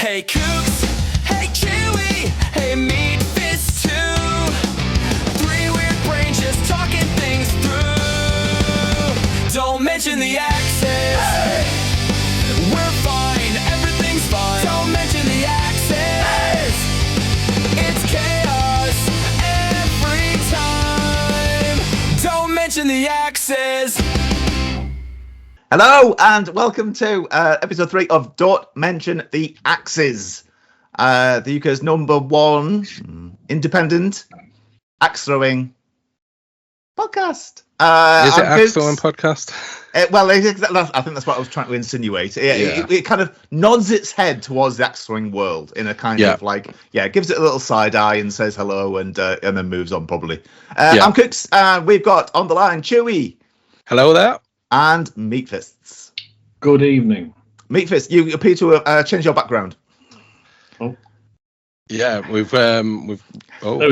Hey Kooks, hey Chewie, hey Meat Fist 2. Three weird brains just talking things through. Don't mention the axes. Hey. We're fine, everything's fine. Don't mention the axes. It's chaos every time. Don't mention the axes. Hello and welcome to episode 3 of Don't Mention the Axes, the UK's #1 independent axe throwing podcast. Is it axe throwing podcast? Well, I think that's what I was trying to insinuate. It kind of nods its head towards the axe throwing world in a kind of like, gives it a little side eye and says hello and then moves on probably. I'm Kooks, and we've got on the line Chewie. Hello there. And Meat Fists. Good evening. Meat Fist, you appear to have changed your background. Oh. Yeah, we've There we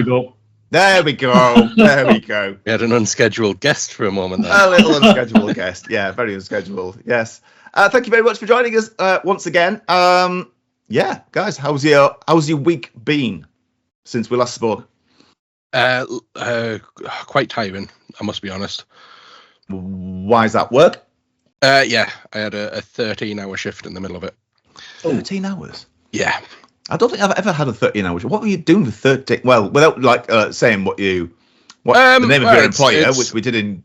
go. There we go. There we go. We had an unscheduled guest for a moment there. A little unscheduled guest. Yeah, very unscheduled. Yes. Thank you very much for joining us once again. Guys, how's your week been since we last spoke? Quite tiring, I must be honest. Why is that? Work? I had a 13-hour shift in the middle of it. 13 hours? Yeah. I don't think I've ever had a 13-hour shift. What were you doing for 13? Well, without saying what the name of your employer, which you did in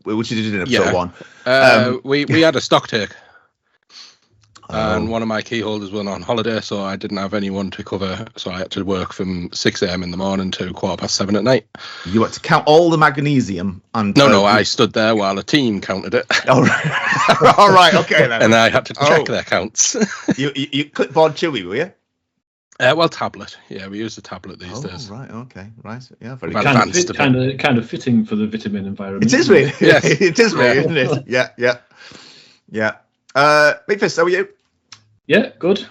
episode 1. We had a stock take. And one of my key holders went on holiday, so I didn't have anyone to cover. So I had to work from 6 a.m. in the morning to 7:15 at night. You had to count all the magnesium? And No, I stood there while a team counted it. All right. All right, okay then. And I had to check their counts. you clipboard Chewie, were you? Well, tablet. Yeah, we use the tablet these days. Right, okay, right. Yeah, very good. Kind of fitting for the vitamin environment. It is really. Yes. It is really, isn't it? Yeah. Big Fist, how are you? Yeah, good.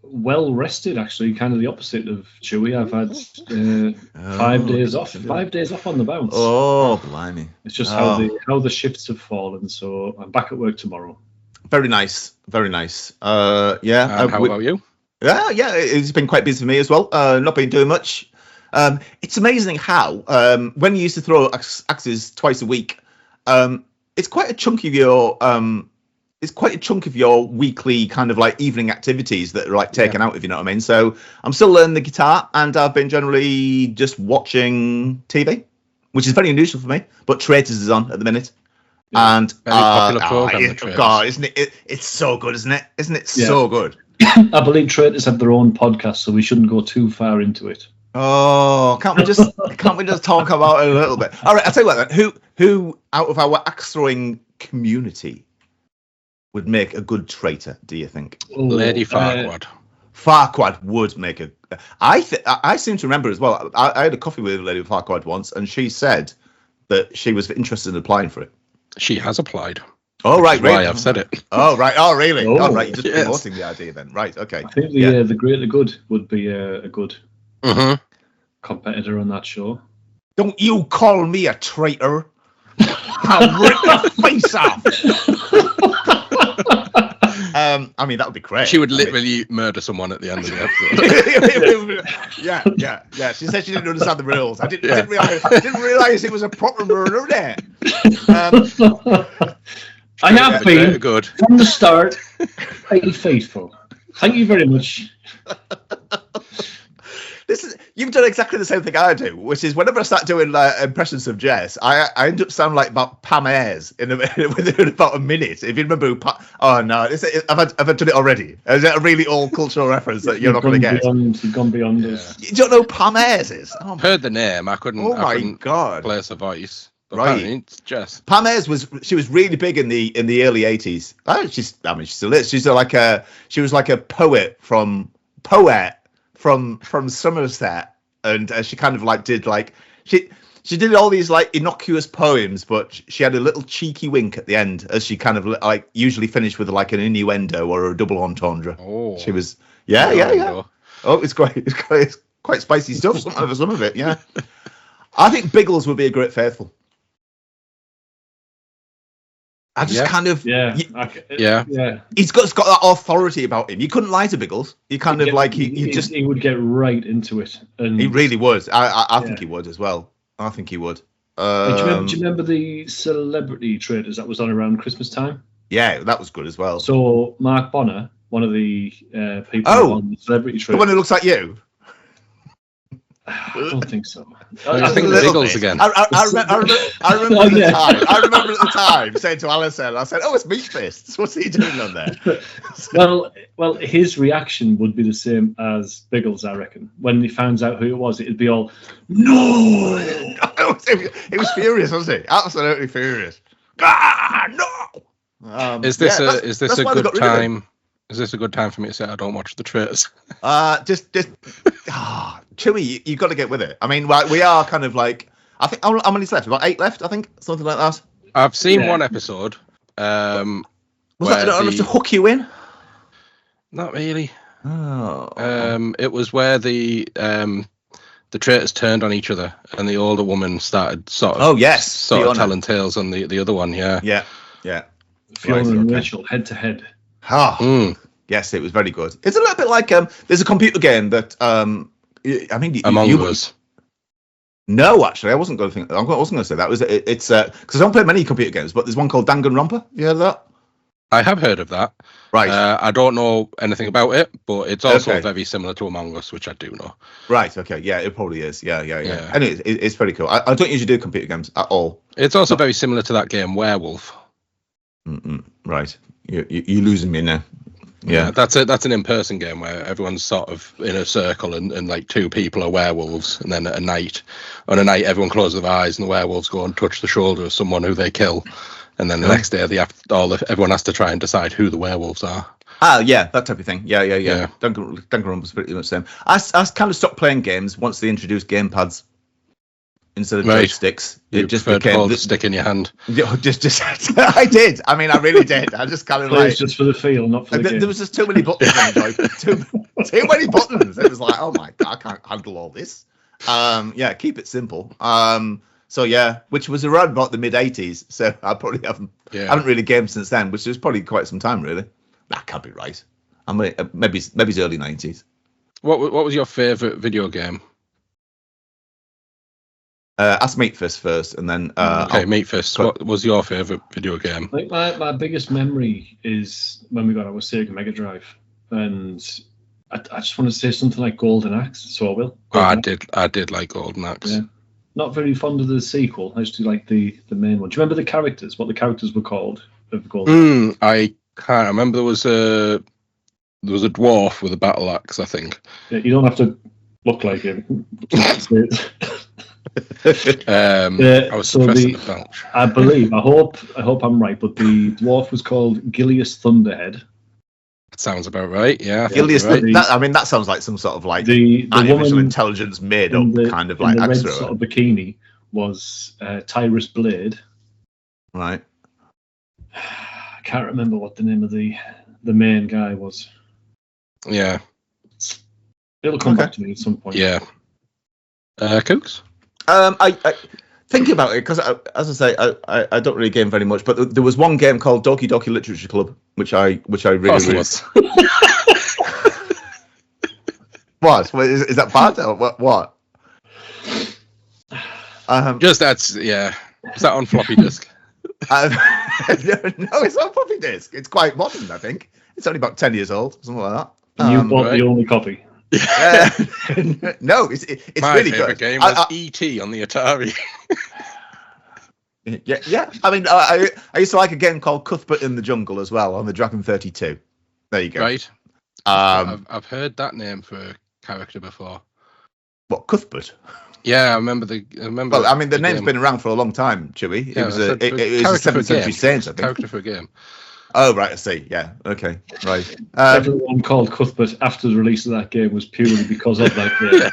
Well rested, actually. Kind of the opposite of Chewie. I've had 5 days off. 5 days off on the bounce. Oh, blimey! It's just how the shifts have fallen. So I'm back at work tomorrow. Very nice. Very nice. How about you? Yeah. It's been quite busy for me as well. Not been doing much. It's amazing how when you used to throw axes twice a week, it's quite a chunk of your weekly kind of like evening activities that are like taken out, if you know what I mean. So I'm still learning the guitar, and I've been generally just watching TV, which is very unusual for me. But Traitors is on at the minute, and very popular program. God, isn't it? It's so good, isn't it? Isn't it so good? I believe Traitors have their own podcast, so we shouldn't go too far into it. Oh, can't we just talk about it a little bit? All right, I'll tell you what then. Who out of our axe throwing community would make a good traitor, do you think? Lady Farquaad. Farquaad would make a... I seem to remember as well, I had a coffee with Lady Farquaad once, and she said that she was interested in applying for it. She has applied. Oh, right. Why I've said it. Oh, right. Oh, really? Oh, right. You're just promoting the idea then. Right, okay. I think the Greater Good would be a good competitor on that show. Don't you call me a traitor. I'll rip my face off. I mean, that would be great. She would literally murder someone at the end of the episode. Yeah. She said she didn't understand the rules. I didn't realize it was a proper murder there. I have been good from the start. Highly faithful. Thank you very much. You've done exactly the same thing I do, which is whenever I start doing impressions of Jess, I end up sounding like about Pam Ayres within about a minute. If you remember who I've done it already. Is it a really old cultural reference that you're not going to get? You've gone beyond us. You don't know who Pam Ayres is? Heard the name. I couldn't. Oh my God! Place a voice. But right, it's Jess. Pam Ayres was really big in the early 80s. She still is. She was like a poet from Somerset, and she kind of like did like she did all these like innocuous poems, but she had a little cheeky wink at the end as she kind of like usually finished with like an innuendo or a double entendre. Oh, she was yeah. Oh, it's quite spicy stuff. Some of it, yeah. I think Biggles would be a great faithful. I just kind of yeah. He's got that authority about him. You couldn't lie to Biggles. You kind of like he would get right into it, and he really would. I think he would as well. I think he would. Do you remember the celebrity traders that was on around Christmas time? Yeah, that was good as well. So Mark Bonner, one of the people on the celebrity traders, the one who looks like you. I don't think so. I think the Biggles again. I remember at the time. I remember at the time saying to Alison, I said, "Oh, it's Meat Fists. What's he doing on there?" well, his reaction would be the same as Biggles, I reckon. When he finds out who it was, it'd be all, "No!" He was furious, wasn't he? Absolutely furious. Ah, no. Is this a good time? Is this a good time for me to say I don't watch the traitors? Chewie, you've got to get with it. I mean, we are kind of like, I think, how many's left? About 8 left, I think, something like that. I've seen one episode. Was that enough to hook you in? Not really. Oh. It was where the traitors turned on each other, and the older woman started sort of telling tales on the other one. Yeah. Fiona and Rachel head to head. Yes, it was very good. It's a little bit like there's a computer game that I mean, Among Us. No, actually, I wasn't going to say that. It's because I don't play many computer games, but there's one called Danganronpa. You heard of that? I have heard of that. Right. I don't know anything about it, but it's also very similar to Among Us, which I do know. Right. Okay. Yeah, it probably is. Yeah. Anyway, it's very cool. I don't usually do computer games at all. It's also very similar to that game Werewolf. Right. You're losing me now. Yeah, that's an in-person game where everyone's sort of in a circle and like 2 people are werewolves, and then on a night everyone closes their eyes and the werewolves go and touch the shoulder of someone who they kill, and then the next day everyone has to try and decide who the werewolves are. Yeah, that type of thing. Yeah. Danganronpa's pretty much the same. I kind of stopped playing games once they introduced gamepads instead of joysticks. It just became the stick in your hand. Just I did. I mean, I really did. I just kind of like just for the feel, not for the game. There was just too many buttons on the joystick. Too many buttons. It was like, oh my god, I can't handle all this. Yeah, keep it simple. So yeah, which was around about the mid '80s. So I probably haven't really gamed since then, which was probably quite some time really. That can't be right. I mean, maybe it's early '90s. What was your favourite video game? Ask Meat Fist first, and then Meat Fist. What was your favourite video game? I think my biggest memory is when we got our Sega Mega Drive, and I just want to say something like Golden Axe. So I will. I did like Golden Axe. Yeah. Not very fond of the sequel. I just do like the main one. Do you remember the characters? What the characters were called of Golden Axe? I can't remember. There was a dwarf with a battle axe, I think. Yeah, you don't have to look like him. I was suppressing the belch. I believe. I hope I'm right. But the dwarf was called Gilius Thunderhead. That sounds about right. Yeah, Gilius. Right. That sounds like some sort of like the artificial intelligence made up kind of like the red extra. Sort of bikini was Tyrus Blade. Right. I can't remember what the name of the main guy was. Yeah. It'll come back to me at some point. Yeah. Kooks? I think about it because, as I say, I don't really game very much. But there was one game called Doki Doki Literature Club, which I really was. What is that bad? Or what? Just that's yeah. Is that on floppy disk? No, it's on floppy disk. It's quite modern, I think. It's only about 10 years old, something like that. You bought the only copy. No, it's my really favorite good. Game was E.T. on the Atari. Yeah. I mean, I used to like a game called Cuthbert in the Jungle as well on the Dragon 32. There you go. Right. I've heard that name for a character before. What, Cuthbert? Yeah, I remember. Well, I mean, the name's been around for a long time, Chewie. Yeah, it was a 7th century saint, I think. Character for a game. Oh, right, I see. Yeah, okay, right. Everyone called Cuthbert after the release of that game was purely because of that game.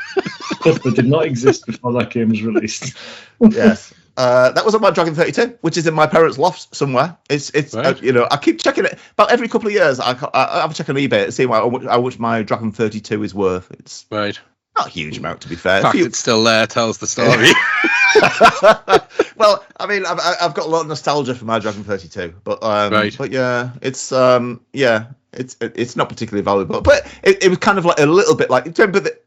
Cuthbert did not exist before that game was released. Yes. That was on my Dragon 32, which is in my parents' loft somewhere. It's right. I keep checking it. About every couple of years, I have a check on eBay to see how much my Dragon 32 is worth. It's right. Not a huge amount, to be fair. The fact it's still there tells the story. Well, I mean, I've got a lot of nostalgia for my Dragon 32, but Right. but yeah, it's it's not particularly valuable, but it was kind of like a little bit like. Do you remember the?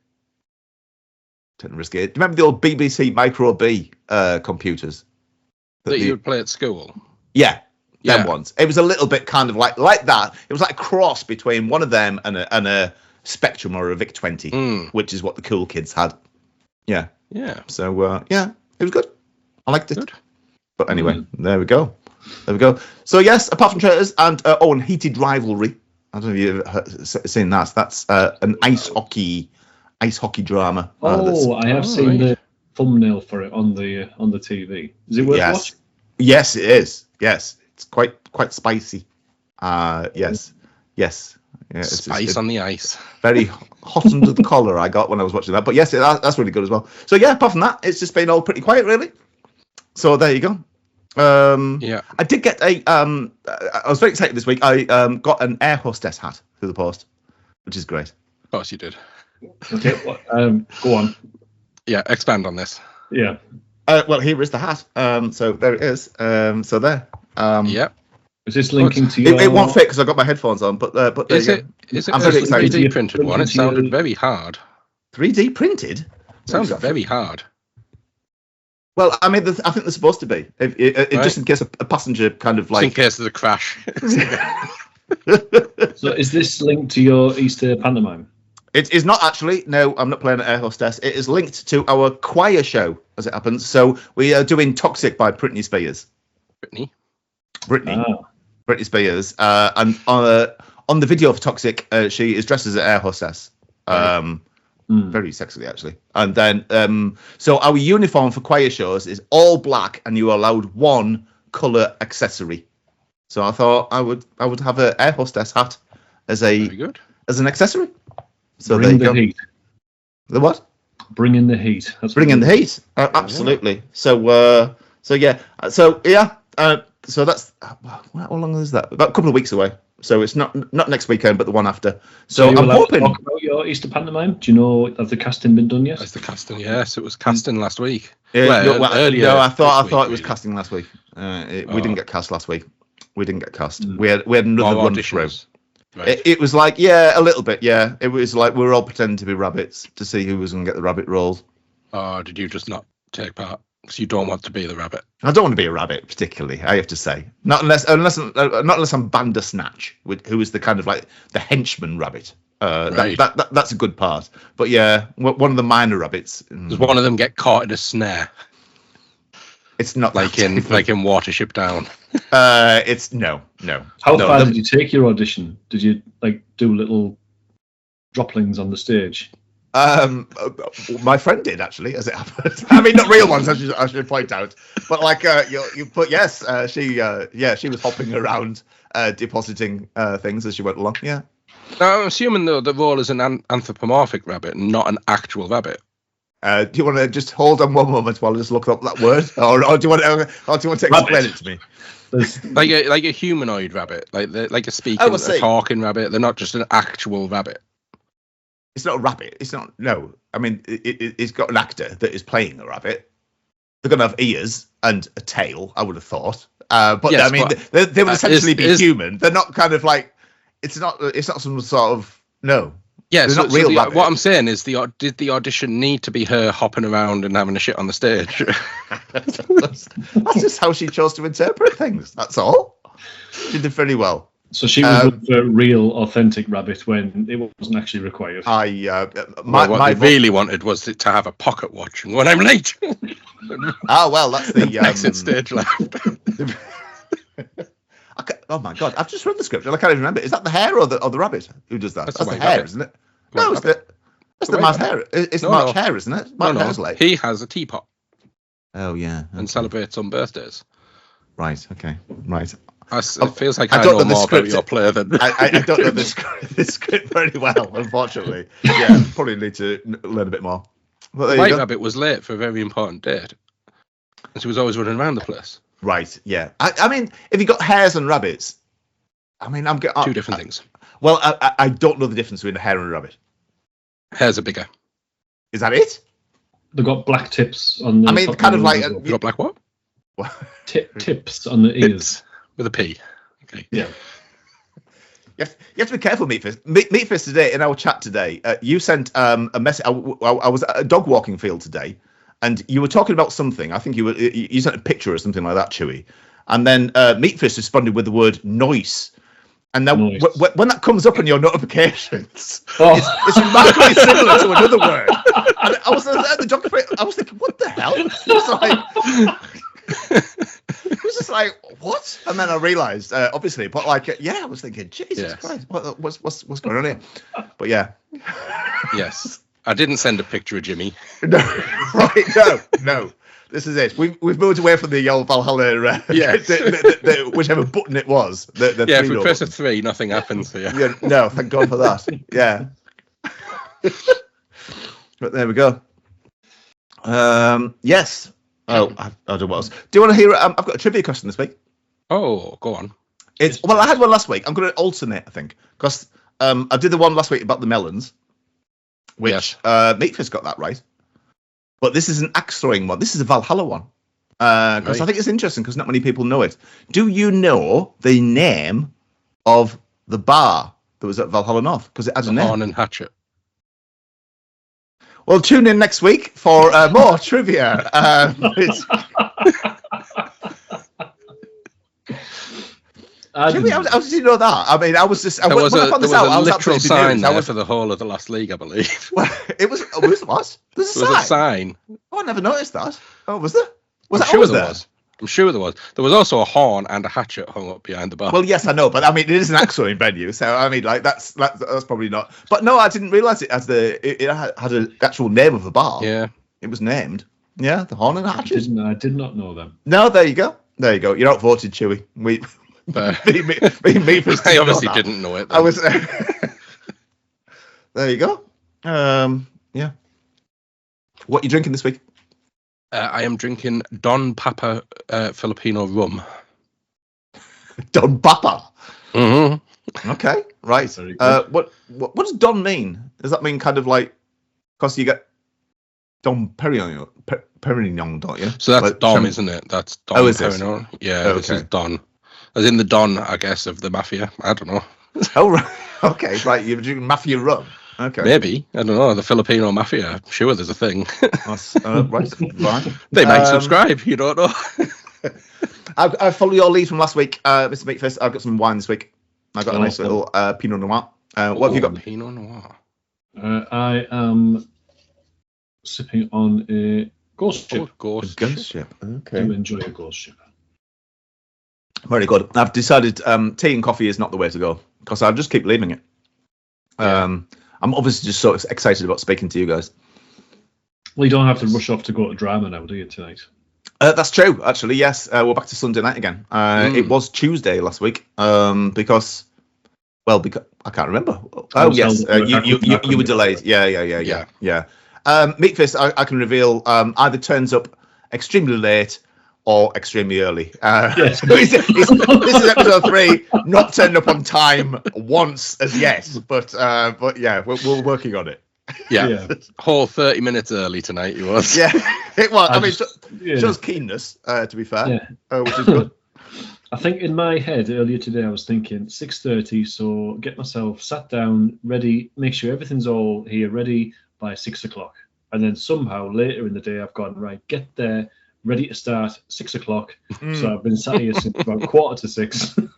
Don't risk it. Do you remember the old BBC Micro B computers that you would play at school. Yeah, them Yeah. ones. It was a little bit kind of like that. It was like a cross between one of them and a Spectrum or a VIC-20, which is what the cool kids had. Yeah. Yeah. So yeah, it was good. I liked it. Good. But anyway, there we go. So yes, apart from traitors and and Heated Rivalry. I don't know if you've seen that. That's an ice hockey drama. I have seen right. the thumbnail for it on the TV. Is it worth watching? Yes, it is. Yes, it's quite spicy. Yes. Yeah, Spice on the ice. Very hot under the collar I got when I was watching that. But yes, that's really good as well. So yeah, apart from that, it's just been all pretty quiet, really. So there you go. Yeah. I did get I was very excited this week. I got an air hostess hat through the post, which is great. Of course you did. Okay, go on. Yeah, expand on this. Yeah. Well, here is the hat. So there it is. So there. Yeah. Is this linking to your... It won't fit because I've got my headphones on. But there Is you it? go. Is it I'm a very excited. 3D printed one? It sounded very hard. 3D printed? Sounded very hard. Well, I mean, I think they're supposed to be. Just in case a passenger kind of Just in like. case of the crash. So is this linked to your Easter pantomime? It is not actually. No, I'm not playing at air hostess. It is linked to our choir show, as it happens. So we are doing "Toxic" by Britney Spears. Britney Spears, and on the video for "Toxic," she is dressed as an air hostess, very sexily actually. And then, so our uniform for choir shows is all black, and you are allowed one color accessory. So I thought I would have an air hostess hat as Very good. as an accessory. So Bring there the you go. heat. The what? Bring in the heat. That's Bring in the heat. Absolutely. So yeah. So that's how long is that? About a couple of weeks away. So it's not next weekend, but the one after. So you I'm allowed to hoping. talk about your Easter pantomime? Do you know, have the casting been done yet? That's the casting. Yes, it was casting last week. Earlier. No, I thought this it was week, casting last week. We didn't get cast last week. We didn't get cast. We had another More run through. auditions. Right. It was like, yeah, a little bit, yeah. It was like we were all pretending to be rabbits to see who was going to get the rabbit roles. Oh, did you just not take part? Because you don't want to be the rabbit. I don't want to be a rabbit particularly, I have to say. Not unless I'm Bandersnatch, who is the kind of like the henchman rabbit. Right. That's a good part. But yeah, one of the minor rabbits. Does one of them get caught in a snare? It's not like in Watership Down. It's no. How far did you take your audition? Did you like do little droplings on the stage? My friend did actually, as it happened. I mean, not real ones, I should point out. But like, but yes, she was hopping around, depositing things as she went along. Yeah. Now, I'm assuming though the role is an anthropomorphic rabbit, not an actual rabbit. Do you want to just hold on one moment while I just look up that word, or do you want to explain it to me? Like a humanoid rabbit, like a speaking, a talking rabbit. They're not just an actual rabbit. It's not a rabbit. It's not. No, I mean, it's got an actor that is playing a rabbit. They're going to have ears and a tail, I would have thought. But yes, I mean, they would essentially be human. They're not kind of like. It's not some sort of no. Yeah, they're not real rabbits. What I'm saying is, did the audition need to be her hopping around and having a shit on the stage? That's just how she chose to interpret things. That's all. She did very well. So she was a real, authentic rabbit when it wasn't actually required. What they really wanted was to have a pocket watch, and when I'm late. Well, that's the exit stage left. Oh my god! I've just read the script and I can't even remember. Is that the hare or the rabbit who does that? That's the hare, rabbit. Isn't it? No, it's the March hare. It's March hare, isn't it? March hare's late. He has a teapot. Oh yeah, okay. And celebrates on birthdays. Right. Okay. Right. It feels like I know more about your player than I don't know this script very well, unfortunately. Yeah, probably need to learn a bit more. But White Rabbit was late for a very important date, and she was always running around the place. Right. Yeah. I mean, if you got hares and rabbits, I mean, I'm getting two different things. Well, I don't know the difference between a hare and a rabbit. Hares are bigger. Is that it? They've got black tips on the. I mean, top kind of ears like as well. You got black what? Tips on the ears. With a P. Okay. Yeah. You have to be careful, Meatfist. Meatfist today, in our chat today, you sent a message. I was at a dog walking field today, and you were talking about something. I think you sent a picture or something like that, Chewie. And then Meatfist responded with the word noise. And now when that comes up in your notifications, it's remarkably similar to another word. And I was at the dog field, I was thinking, what the hell? It was just like, what? And then I realised, obviously, but like, I was thinking, Jesus Christ, what's going on here? But yeah. Yes. I didn't send a picture of Jimmy. No, right? No. This is it. We've moved away from the old Valhalla. Whichever button it was. The if we press a 3, nothing happens here. Yeah, no, thank God for that. Yeah. But there we go. Yes. Oh, I don't know what else. Do you want to hear? I've got a trivia question this week. Oh, go on. I had one last week. I'm going to alternate, I think, because I did the one last week about the melons, which Meatfist got that right. But this is an axe throwing one. This is a Valhalla one. Because I think it's interesting because not many people know it. Do you know the name of the bar that was at Valhalla North? Because it has a name. Horn and Hatchet. Well, tune in next week for more trivia. How did you know that? I mean, I was just. There was a literal absolutely sign bemused. there for the whole of the last league, I believe. Well, it was what? There's There was a sign. Oh, I never noticed that. Oh, was there? I'm sure there was. I'm sure there was. There was also a horn and a hatchet hung up behind the bar. Well, yes, I know, but I mean, it is an axe throwing venue, so I mean, like that's probably not. But no, I didn't realise it as it had an actual name of a bar. Yeah, it was named. Yeah, the horn and the hatchet. I did not know them. No, there you go. You're outvoted, Chewie. Me I obviously didn't know it. Then. I was. There you go. Yeah. What are you drinking this week? I am drinking Don Papa Filipino rum. Don Papa. Mm-hmm. Okay, right. What does Don mean? Does that mean kind of like? Because you get Don Perignon, don't you? So that's like, Dom, isn't it? That's Don. Oh, is Perignon. This? Yeah, okay. This is Don. As in the Don, I guess, of the mafia. I don't know. Oh, right. Okay, right. You're drinking mafia rum. Okay. Maybe. I don't know. The Filipino mafia. I'm sure there's a thing. Right. Fine. They might subscribe. You don't know. I follow your lead from last week, Mr. Meatfist. I've got some wine this week. I got a nice little Pinot Noir. What have you got? Pinot Noir. I am sipping on a ghost ship. Ghost ship. Okay. Do enjoy a ghost ship. Very good. I've decided tea and coffee is not the way to go because I'll just keep leaving it. I'm obviously just so excited about speaking to you guys. Well, you don't have to rush off to go to drama now, do you, tonight? That's true, actually, yes. We're back to Sunday night again. It was Tuesday last week because I can't remember. Oh, yes, you were delayed. Yeah. Meatfist, I can reveal, either turns up extremely late or extremely early. Yes. This is episode 3, not turned up on time once as yet, but yeah, we're working on it. Yeah. Whole 30 minutes early tonight he was. Yeah, it was. I mean, shows keenness, to be fair, which is good. I think in my head earlier today I was thinking 6:30, so get myself sat down, ready, make sure everything's all here ready by 6 o'clock. And then somehow later in the day I've gone, right, get there, ready to start 6 o'clock. So I've been sat here since about 5:45.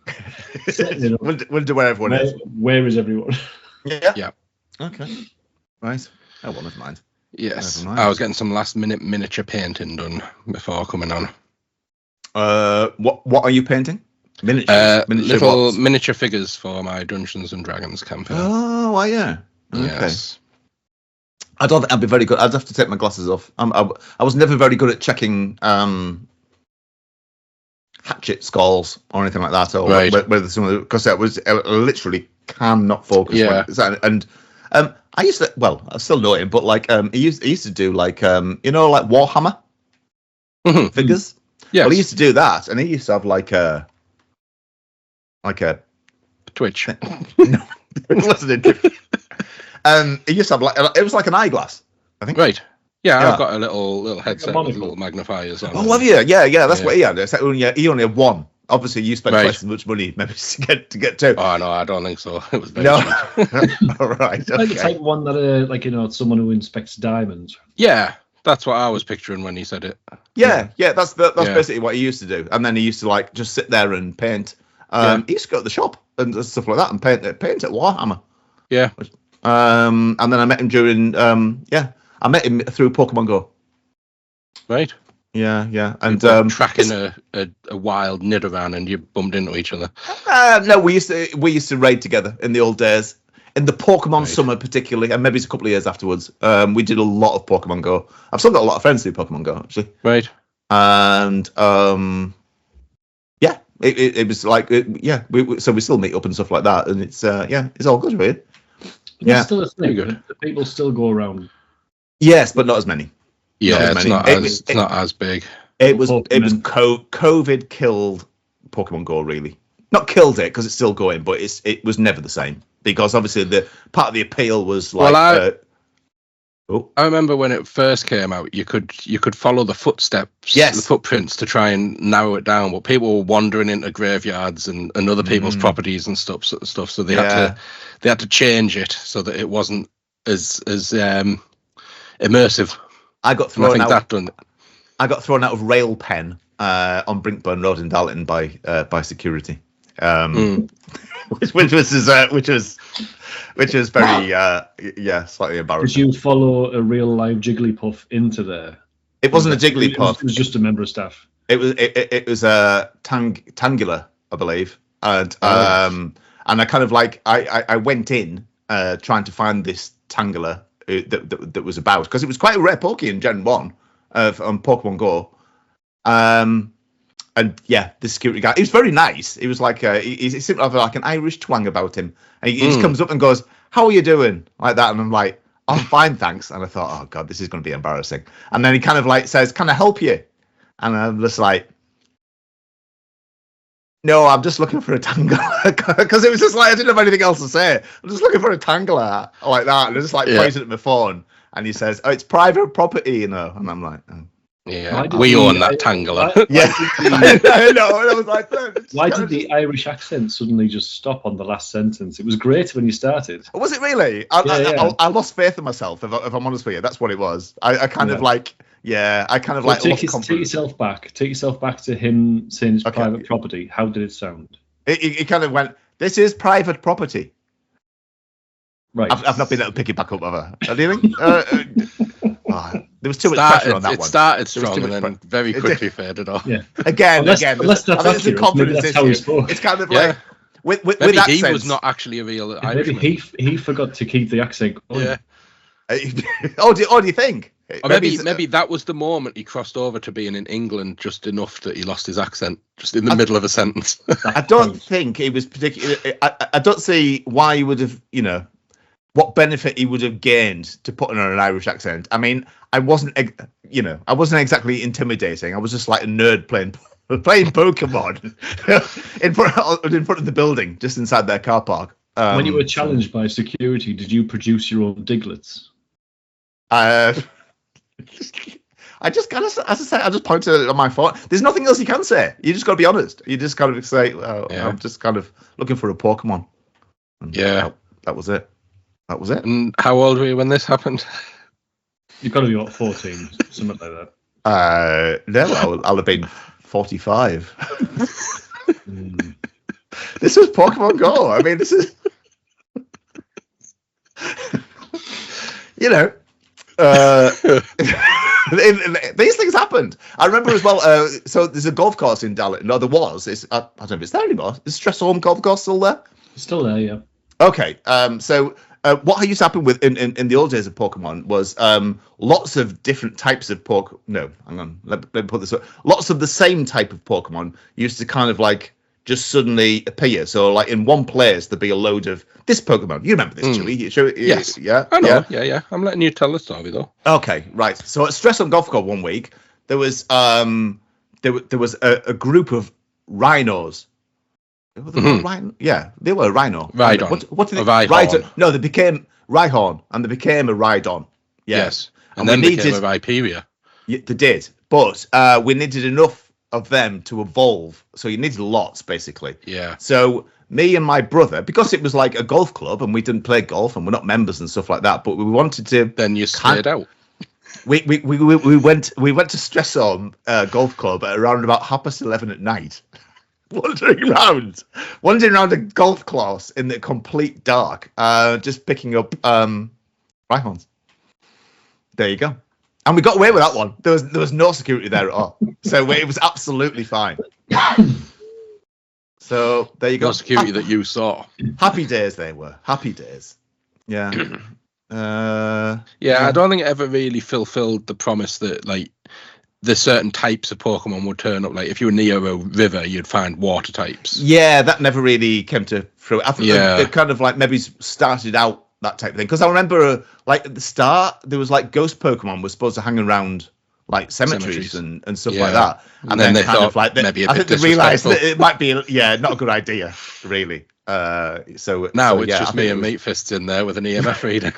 Wonder where everyone is. Where is everyone? Yeah. Okay. Right. Oh, well, never mind. Yes. I was getting some last minute miniature painting done before coming on. What are you painting? Miniature figures for my Dungeons and Dragons campaign. Oh, are you? Okay. Yes. I don't think I'd be very good. I'd have to take my glasses off. I was never very good at checking hatchet skulls or anything like that, or whether some because I literally cannot focus. Yeah. And I used to. Well, I still know him, but like he used to do like like Warhammer figures. Yeah. Well, he used to do that, and he used to have like a Twitch. No, it wasn't a. He used to have it was like an eyeglass, I think. Right. Yeah, Yeah. I've got a little headset with monocle. little magnifiers on. Oh, have you? Yeah. That's Yeah. what he had. Except he only had one. Obviously, you spent Right. twice as much money maybe to get two. Oh no, I don't think so. It was very No. cheap. All right. Like the Okay. type of one that, like, someone who inspects diamonds. Yeah, that's what I was picturing when he said it. Yeah. That's Yeah. basically what he used to do. And then he used to like just sit there and paint. He used to go to the shop and stuff like that and paint at Warhammer. Yeah. And then I met him during I met him through Pokemon Go. Right. Yeah. And tracking a wild Nidoran and you bumped into each other. no, we used to raid together in the old days. In the Pokemon summer particularly, and maybe it's a couple of years afterwards. We did a lot of Pokemon Go. I've still got a lot of friends who do Pokemon Go actually. Right. And it was like so we still meet up and stuff like that, and it's it's all good really. But Yeah. it's still a thing. Very good. that People still go around. Yes, but not as many. Yeah, as it's many. not It- not as big. It was Pokemon. COVID killed Pokemon Go really. Not killed it because it's still going, but it was never the same because obviously the part of the appeal was like. I remember when it first came out, you could follow the footsteps, Yes. the footprints to try and narrow it down. But people were wandering into graveyards and other people's properties and stuff. So they had to change it so that it wasn't as immersive. I got And I thrown think out. that done. I got thrown out of Rail Pen on Brinkburn Road in Darlington by security, which was very slightly Did embarrassing. you follow a real live Jigglypuff into there? It wasn't a It Jigglypuff. was just a member of staff. It was a Tangula, I believe, and I kind of like I went in trying to find this Tangula that was about because it was quite a rare Poke in Gen 1 on Pokemon Go. And yeah, the security guy, he was very nice. He was like, he seemed to have like an Irish twang about him. And he just comes up and goes, "How are you doing?" Like that. And I'm like, "I'm fine, thanks." And I thought, oh God, this is going to be embarrassing. And then he kind of like says, "Can I help you?" And I'm just like, "No, I'm just looking for a Tangler." Because it was just like, I didn't have anything else to say. I'm just looking for a Tangler like that. And I just like pointed at my phone. And he says, "Oh, it's private property, you know." And I'm like, oh. Yeah, Why did we he- own that Tangler. Yeah, I know. And I was like, Why did the Irish accent suddenly just stop on the last sentence? It was great when you started. Was it really? I lost faith in myself. If I'm honest with you, that's what it was. I kind of like, I kind of like Take lost confidence. yourself back. Take yourself back to him saying it's Okay. private property. How did it sound? It kind of went, "This is private property." Right. I've not been able to pick it back up ever. Do you think? There was too much pressure on that It one. started There was strong too and much then very quickly faded off. Yeah. Again. Unless that's I think it's a accurate, maybe confidence that's how he issue. spoke. It's kind of Yeah. like with Maybe he accents. was not actually a real Maybe Irishman. he forgot to keep the accent going. Yeah. Do you think? Or maybe that was the moment he crossed over to being in England just enough that he lost his accent just in the middle of a sentence. I don't think he was particularly. I don't see why he would have, what benefit he would have gained to put on an Irish accent. I mean, I wasn't exactly intimidating. I was just like a nerd playing Pokemon in front of the building, just inside their car park. When you were challenged by security, did you produce your own Diglets? I just kind of, as I say, I just pointed on my phone. There's nothing else you can say. You just got to be honest. You just kind of say, I'm just kind of looking for a Pokemon. And that was it. That was it. And how old were you when this happened? You've got to be, 14, something like that. No, I'll have been 45. This was Pokemon Go. I mean, this is, these things happened. I remember as well. So there's a golf course in Darlington. No, there was. I don't know if it's there anymore. Is Stresholm Golf Course still there? It's still there, yeah. Okay. So what used to happen with in the old days of Pokemon was lots of different types of Pokemon. No, hang on. Let me put this up. Lots of the same type of Pokemon used to kind of like just suddenly appear. So like in one place there'd be a load of this Pokemon. You remember this, Chewie? Yes. Yeah. I know. Yeah. I'm letting you tell the story though. Okay, right. So at Stresholm Golf Course one week, there was there was a group of rhinos. Yeah, they were a rhino. Rhydon. What did they? A Rhydon. No, they became Rhyhorn, and they became a Rhydon. Yeah. Yes. And then they became a Viperia. Yeah, they did, but we needed enough of them to evolve. So you needed lots, basically. Yeah. So me and my brother, because it was like a golf club, and we didn't play golf, and we're not members and stuff like that, but we wanted to. Then you stayed out. We went to Stressham Golf Club at around about 11:30 at night, wandering around a golf course in the complete dark, just picking up rifles. There you go. And we got away with that one. There was no security there at all, so it was absolutely fine. So there you go. No security that you saw. Happy days they were. Happy days. Yeah. I don't think it ever really fulfilled the promise that like the certain types of Pokemon would turn up. Like if you were near a river, you'd find water types. Yeah, that never really came to fruition. I think they kind of like maybe started out that type of thing, because I remember like at the start there was like ghost Pokemon were supposed to hang around like cemeteries and stuff like that, and then they kind thought of like maybe I think they realised that it might be not a good idea really. So now it's just me and Meat Fists in there with an EMF reader.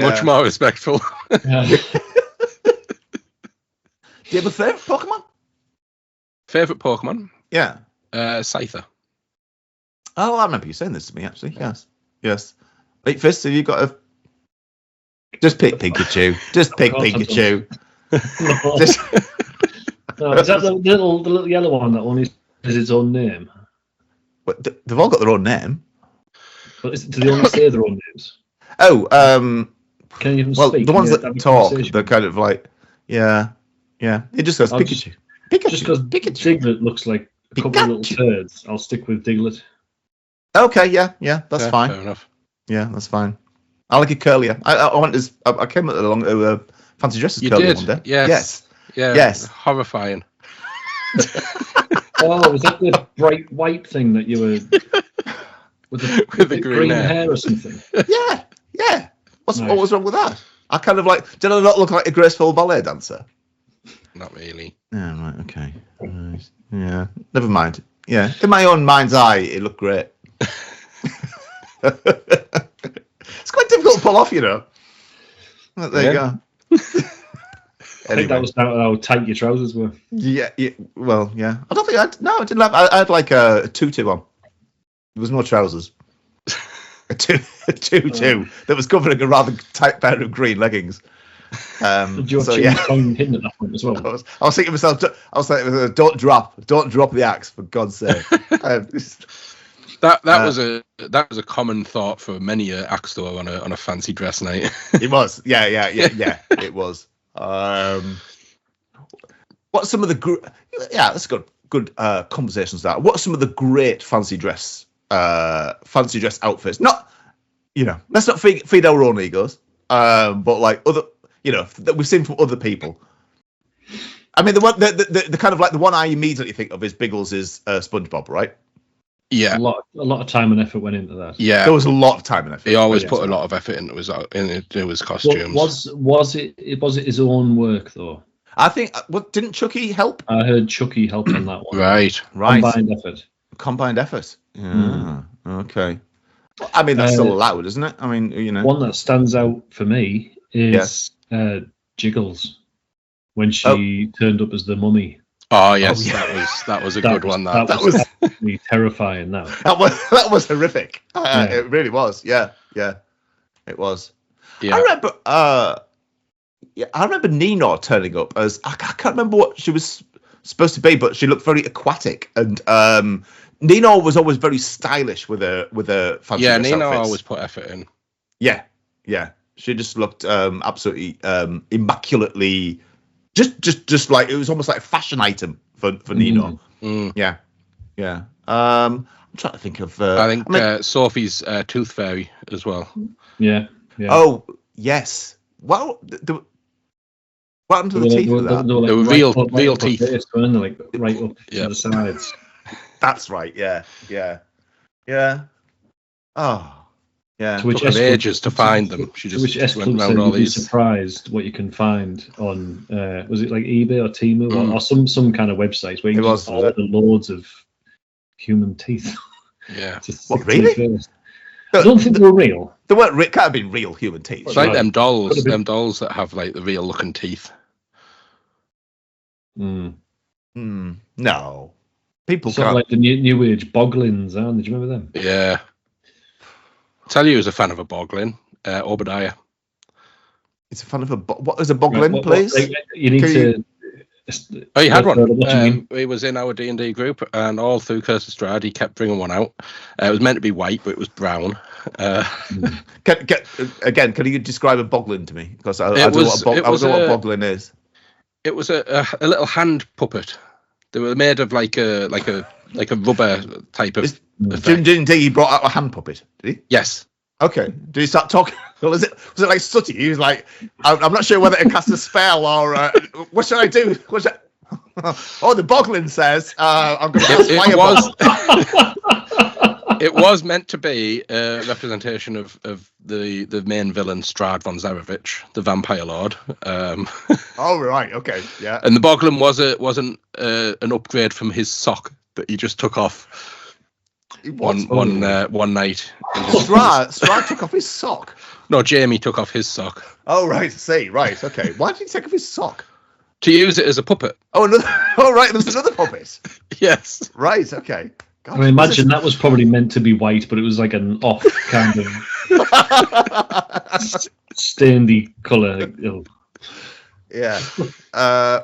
Much more respectful. Do you have a favourite Pokemon? Favourite Pokemon? Yeah. Scyther. Oh, I remember you saying this to me actually. Yes. Meat Fists, have you got a? Just pick Pikachu. Just pick Pikachu. Just. No, is that the little yellow one that only has its own name? But they've all got their own name. But do they only say their own names? Oh, can you even well, speak? the ones that talk, they're kind of like, yeah. It just goes Pikachu. Just because Diglett looks like a couple of little turds, I'll stick with Diglett. Okay, yeah, that's fine. Fair enough. Yeah, that's fine. I like it curlier. I came along to fancy dresses curlier one day. Yes. Yeah. Yes. Horrifying. Oh, was that the bright white thing that you were with the green hair or something? Yeah. What was wrong with that? I kind of like. Did I not look like a graceful ballet dancer? Not really. Yeah, right. Okay. Right. Yeah. Never mind. Yeah. In my own mind's eye, it looked great. It's quite difficult to pull off, you know. But there you go. I think that was how tight your trousers were. Yeah. Well, yeah. I don't think I didn't have. I had like a tutu on. There was no trousers. a tutu that was covering a rather tight pair of green leggings. Did your tongue hidden at that point as well? I was thinking to myself. I was like, don't drop the axe, for God's sake. That was a common thought for many a axe thrower on a fancy dress night. It was. Yeah. It was. What's some of the that's good conversations. That what's some of the great fancy dress outfits? Not, let's not feed our own egos, but like other, that we've seen from other people. I mean, the kind of like the one I immediately think of is Biggles' SpongeBob, right? Yeah, a lot of time and effort went into that. Yeah, there was a lot of time and effort. He always put a lot of effort into his costumes. Was it his own work though? I think. Didn't Chucky help? I heard Chucky helped on that one. Right. Combined effort. Yeah. Okay. I mean, that's still allowed, isn't it? I mean, one that stands out for me is Jiggles when she turned up as the mummy. Oh yes, that was a good one. That was absolutely terrifying. That was horrific. It really was. Yeah, it was. Yeah. I remember Nino turning up as I can't remember what she was supposed to be, but she looked very aquatic, and Nino was always very stylish with her fancy dress Nino outfits. always put effort in. Yeah. She just looked absolutely immaculately. Just like it was almost like a fashion item for Nino. Yeah. I'm trying to think of. I think Sophie's Tooth Fairy as well. Yeah. Oh yes. Well, what happened to the teeth? They were real teeth. Like right up to the sides. That's right. Yeah. Oh. Yeah, it took her ages to find them. She just went around all these. Surprised what you can find on was it like eBay or Temu or some kind of websites where you can just order loads of human teeth. Yeah. What, really? I don't think they were real. They weren't. Can't have been real human teeth. It's like them dolls that have like the real looking teeth. No, people sort can't. of like the new age boglins, aren't they? Do you remember them? Yeah. I'll tell you who's a fan of a boglin, Obadiah. It's a fan of what is a boglin, please? You need to. Oh, he had one. He was in our D&D group, and all through Curse of Strahd, he kept bringing one out. It was meant to be white, but it was brown. Can you describe a boglin to me? Because I don't know what a boglin is. It was a little hand puppet. They were made of like a rubber type of. Did he brought out a hand puppet? Did he? Yes. Okay. Did he start talking? Well, was it like Sooty? He was like, I'm not sure whether to cast a spell or what should I do? The boglin says I'm going to cast fireball. It was meant to be a representation of the main villain, Strahd von Zarevich, the vampire lord. Oh, right. Okay. Yeah. And the boglin wasn't an upgrade from his sock that he just took off one night. Strahd took off his sock. No, Jamie took off his sock. Oh, right. Right. Okay. Why did he take off his sock? To use it as a puppet. Oh, right. There was another puppet. Yes. Right. Okay. God, I mean, imagine that was probably meant to be white, but it was like an off kind of standy colour. Yeah.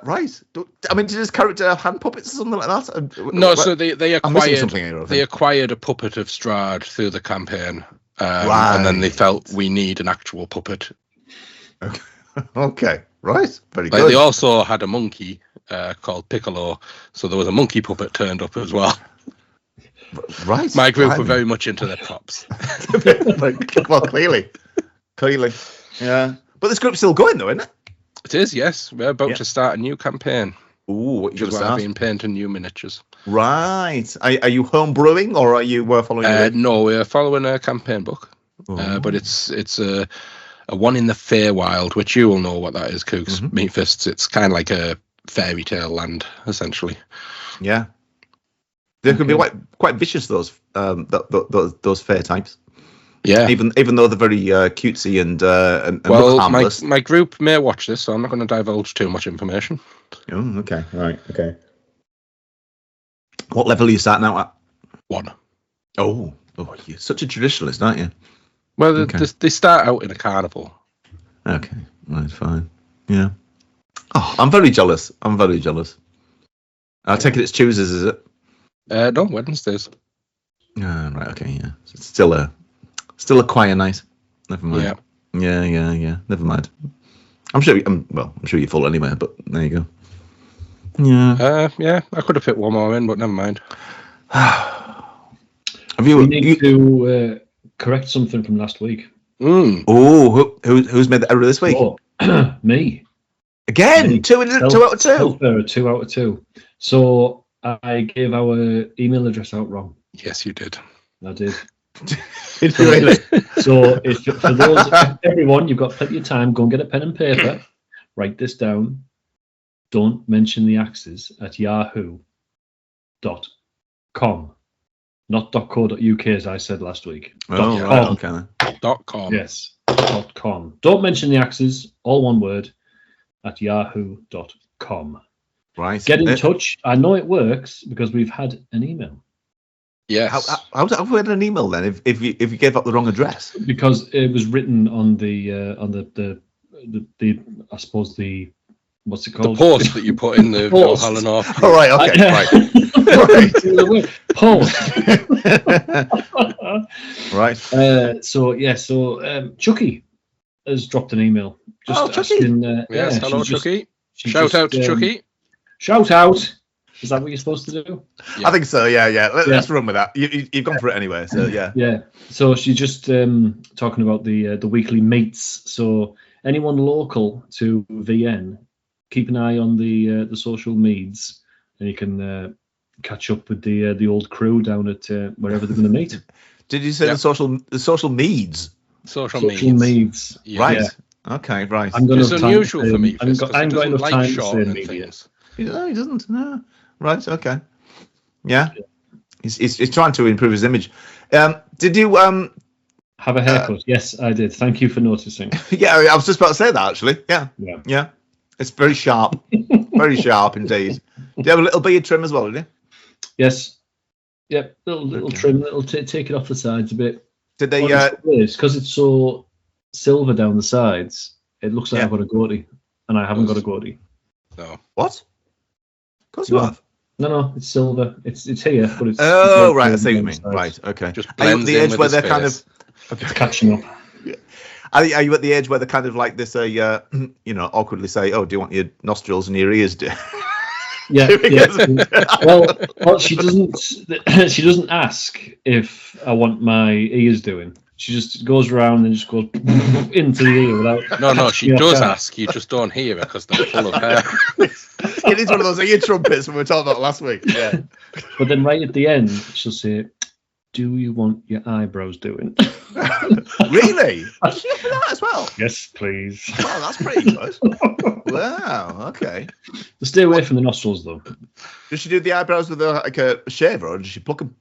Right. I mean, did his character have hand puppets or something like that? No, so they acquired a puppet of Strahd through the campaign, and then they felt we need an actual puppet. Okay. Right. Very good. They also had a monkey called Piccolo, so there was a monkey puppet turned up as well. Right. My group were very much into their props. Well, clearly. Yeah. But this group's still going, though, isn't it? It is, yes. We're about to start a new campaign. Ooh, what you going to start? I've been painting new miniatures. Right. Are you home brewing or are you following? No, we're following a campaign book. But it's a one in the Feywild, which you will know what that is, Kooks. Mm-hmm. Meat Fists. It's kind of like a fairy tale land, essentially. Yeah. They can be quite vicious, those fair types. Yeah. Even though they're very cutesy and well, harmless. my group may watch this, so I'm not going to divulge too much information. Oh, okay. Right. Okay. What level are you starting out at? 1. Oh, you're such a traditionalist, aren't you? Well, they start out in a carnival. Okay. Right. Fine. Yeah. Oh, I'm very jealous. I take it it's Tuesdays, is it? No, Wednesdays. Right. Okay. Yeah. So it's still a quiet night. Never mind. Yeah. Never mind. I'm sure you're full anyway. But there you go. Yeah. Yeah. I could have fit one more in, but never mind. We need to correct something from last week. Oh, who's made the error this week? Oh, me. Again, me. 2 out of 2. 2 out of 2. So I gave our email address out wrong. Yes, you did. I did. Did you really? So for everyone, you've got plenty of time. Go and get a pen and paper. Write this down. Don't mention the axes at yahoo.com. Not .co.uk as I said last week. Oh, right, okay. .com. Yes. .com. Don't mention the axes, all one word, at yahoo.com. Right. Get in touch. I know it works because we've had an email. Yes. How have we had an email then? If you gave up the wrong address? Because it was written on the I suppose the what's it called? The post that you put in the Valhalla North. All right. Okay. Right. Post. Right. So Chucky has dropped an email. Just asking, yes. Hello, Chucky. Shout out to Chucky. Shout out. Is that what you're supposed to do? Yeah. I think so. Yeah. Let's run with that. You've gone for it anyway. So yeah. Yeah. So she's just talking about the weekly meets. So anyone local to VN, keep an eye on the social meds, and you can catch up with the old crew down at wherever they're going to meet. Did you say the social meds? Social meds. Yeah. Right. Yeah. Okay. Right. It's unusual for me. I haven't got enough time to say media. No, he doesn't. No. Right. Okay. Yeah. He's trying to improve his image. Did you Have a haircut. Yes, I did. Thank you for noticing. Yeah, I was just about to say that actually. Yeah. Yeah. Yeah. It's very sharp. Very sharp indeed. Do you have a little beard trim as well, do you? Yes. Yep. Little Okay. trim. Take it off the sides a bit. Did they Because it's so silver down the sides, it looks like Yeah. I've got a goatee, and I haven't got a goatee. No. what? Of course you No. have. No, it's silver. It's here, but it's. Oh it's right, I silver see what you down mean. the sides. Right, okay. Just Are you at blends the in age with where his they're kind face. of It's catching up. are you at the age where they kind of like this awkwardly say, oh, do you want your nostrils and your ears Yeah. Because- Well, she doesn't. She doesn't ask if I want my ears doing. She just goes around and just goes into the ear without. No, she Yeah, does yeah. ask. You just don't hear it because they're full of hair. It is one of those ear trumpets we were talking about last week. Yeah. But then right at the end, she'll say, "Do you want your eyebrows doing?" Really? Did she offer that as well? Yes, please. Oh, that's pretty good. Wow. Okay. Stay away from the nostrils, though. Does she do the eyebrows with a shaver, or does she pluck them?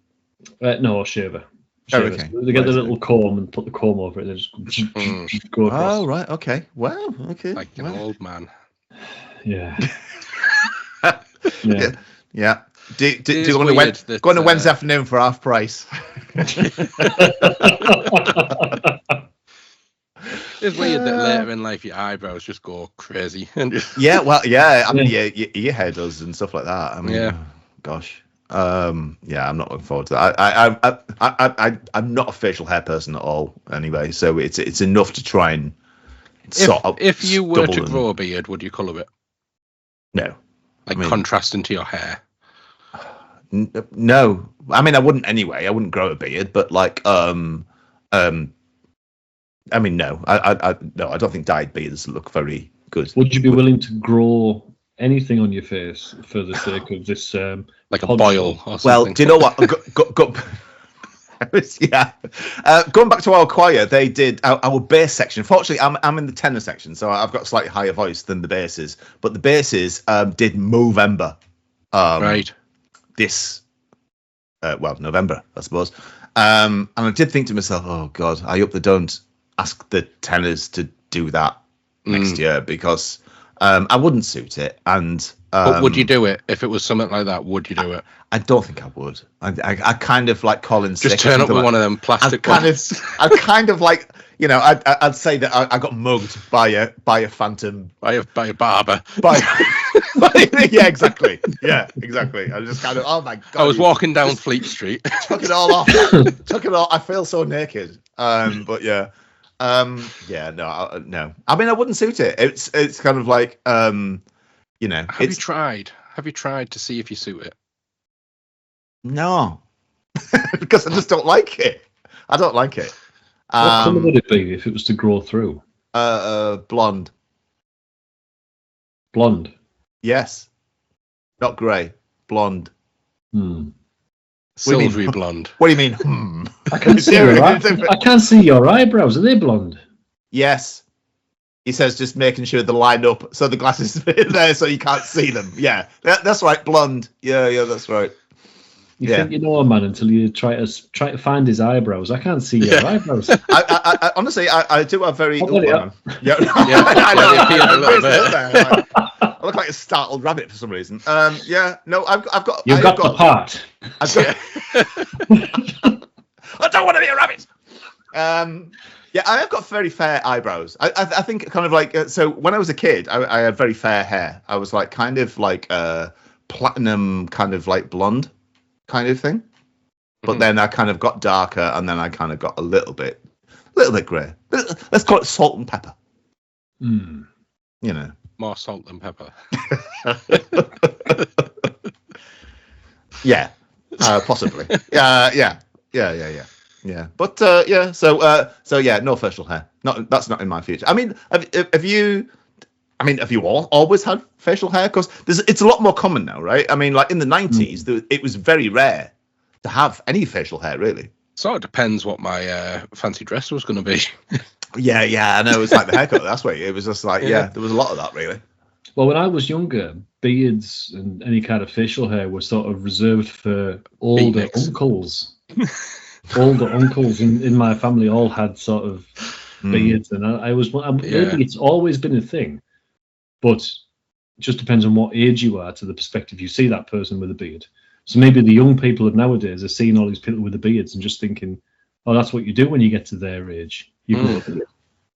No, shaver. Oh, Shaver. okay. They get the Right. little comb and put the comb over it. They just go across. Oh, right. Okay. Wow. Okay. Like an Wow. old man. Yeah. Yeah. Yeah. Do It you is want to weird that, go on a Wednesday afternoon for half price? It's weird that later in life your eyebrows just go crazy. And Yeah. Well. Yeah. I mean, your hair does and stuff like that. I mean, Yeah. Gosh. Yeah. I'm not looking forward to that. I'm not a facial hair person at all. Anyway, so it's enough to try and sort of. if you were to stubble and- grow a beard, would you colour it? No. Like I mean- contrasting to your hair? No, I mean I wouldn't anyway. I wouldn't grow a beard, but like, I mean, no, I don't think dyed beards look very good. Would you be willing to grow anything on your face for the sake of this? Like a Pod boil show. or something? Well, do you know what? Yeah. Going back to our choir, they did our bass section. Fortunately, I'm in the tenor section, so I've got a slightly higher voice than the basses. But the basses did Movember. Right. This November, I suppose. And I did think to myself, oh God, I hope they don't ask the tenors to do that next year, because I wouldn't suit it. And But would you do it if it was something like that? Would you do it? I don't think I would. I kind of like Colin. Just turn up with one of them plastic ones. I'd kind of like, I'd say that I got mugged by a phantom. by a barber. Yeah, exactly. Yeah, exactly. I just kind of, oh my God. I was walking down Fleet Street. Took it all off. Took it all. I feel so naked. But yeah. No. I mean, I wouldn't suit it. It's kind of like, Have you it's tried? Have you tried to see if you suit it? no, because I just don't like it. I don't like it. What colour would it be if it was to grow through? Blonde. Blonde. Yes. Not grey. Blonde. Hmm. What do you mean? Silvery blonde. What do you mean? Hmm. I can't see I can't see your eyebrows. Are they blonde? Yes. He says just making sure they line up so the glasses fit there so you can't see them. Yeah, that's right. Blonde. Yeah, that's right. You Yeah. think you know a man until you try to find his eyebrows. I can't see your eyebrows. I honestly, I do have very. Oh, bloody hang hell. on. Yeah, Yeah, I know. well, they appear a little bit. I look like a startled rabbit for some reason. Yeah, no, I've got. You've got the part. I've got. I don't want to be a rabbit. Yeah, I have got very fair eyebrows. I think kind of like so. When I was a kid, I had very fair hair. I was like kind of like platinum, kind of like blonde, kind of thing. But then I kind of got darker, and then I kind of got a little bit grey. Let's call it salt and pepper. Hmm. You know. More salt than pepper. Yeah, possibly. Yeah. But yeah, so yeah, no facial hair. That's not in my future. I mean, have you? I mean, have you all always had facial hair? Because it's a lot more common now, right? I mean, like in the 90s, it was very rare to have any facial hair, really. Sort of depends what my fancy dress was going to be. Yeah, I know. It's like the haircut. That's way. It was just like, yeah, there was a lot of that, really. Well, when I was younger, beards and any kind of facial hair were sort of reserved for older Beatniks. uncles. all the uncles in my family all had sort of beards, and maybe it's always been a thing, but it just depends on what age you are to the perspective you see that person with a beard. So maybe the young people of nowadays are seeing all these people with the beards and just thinking, oh, that's what you do when you get to their age. You grow a beard.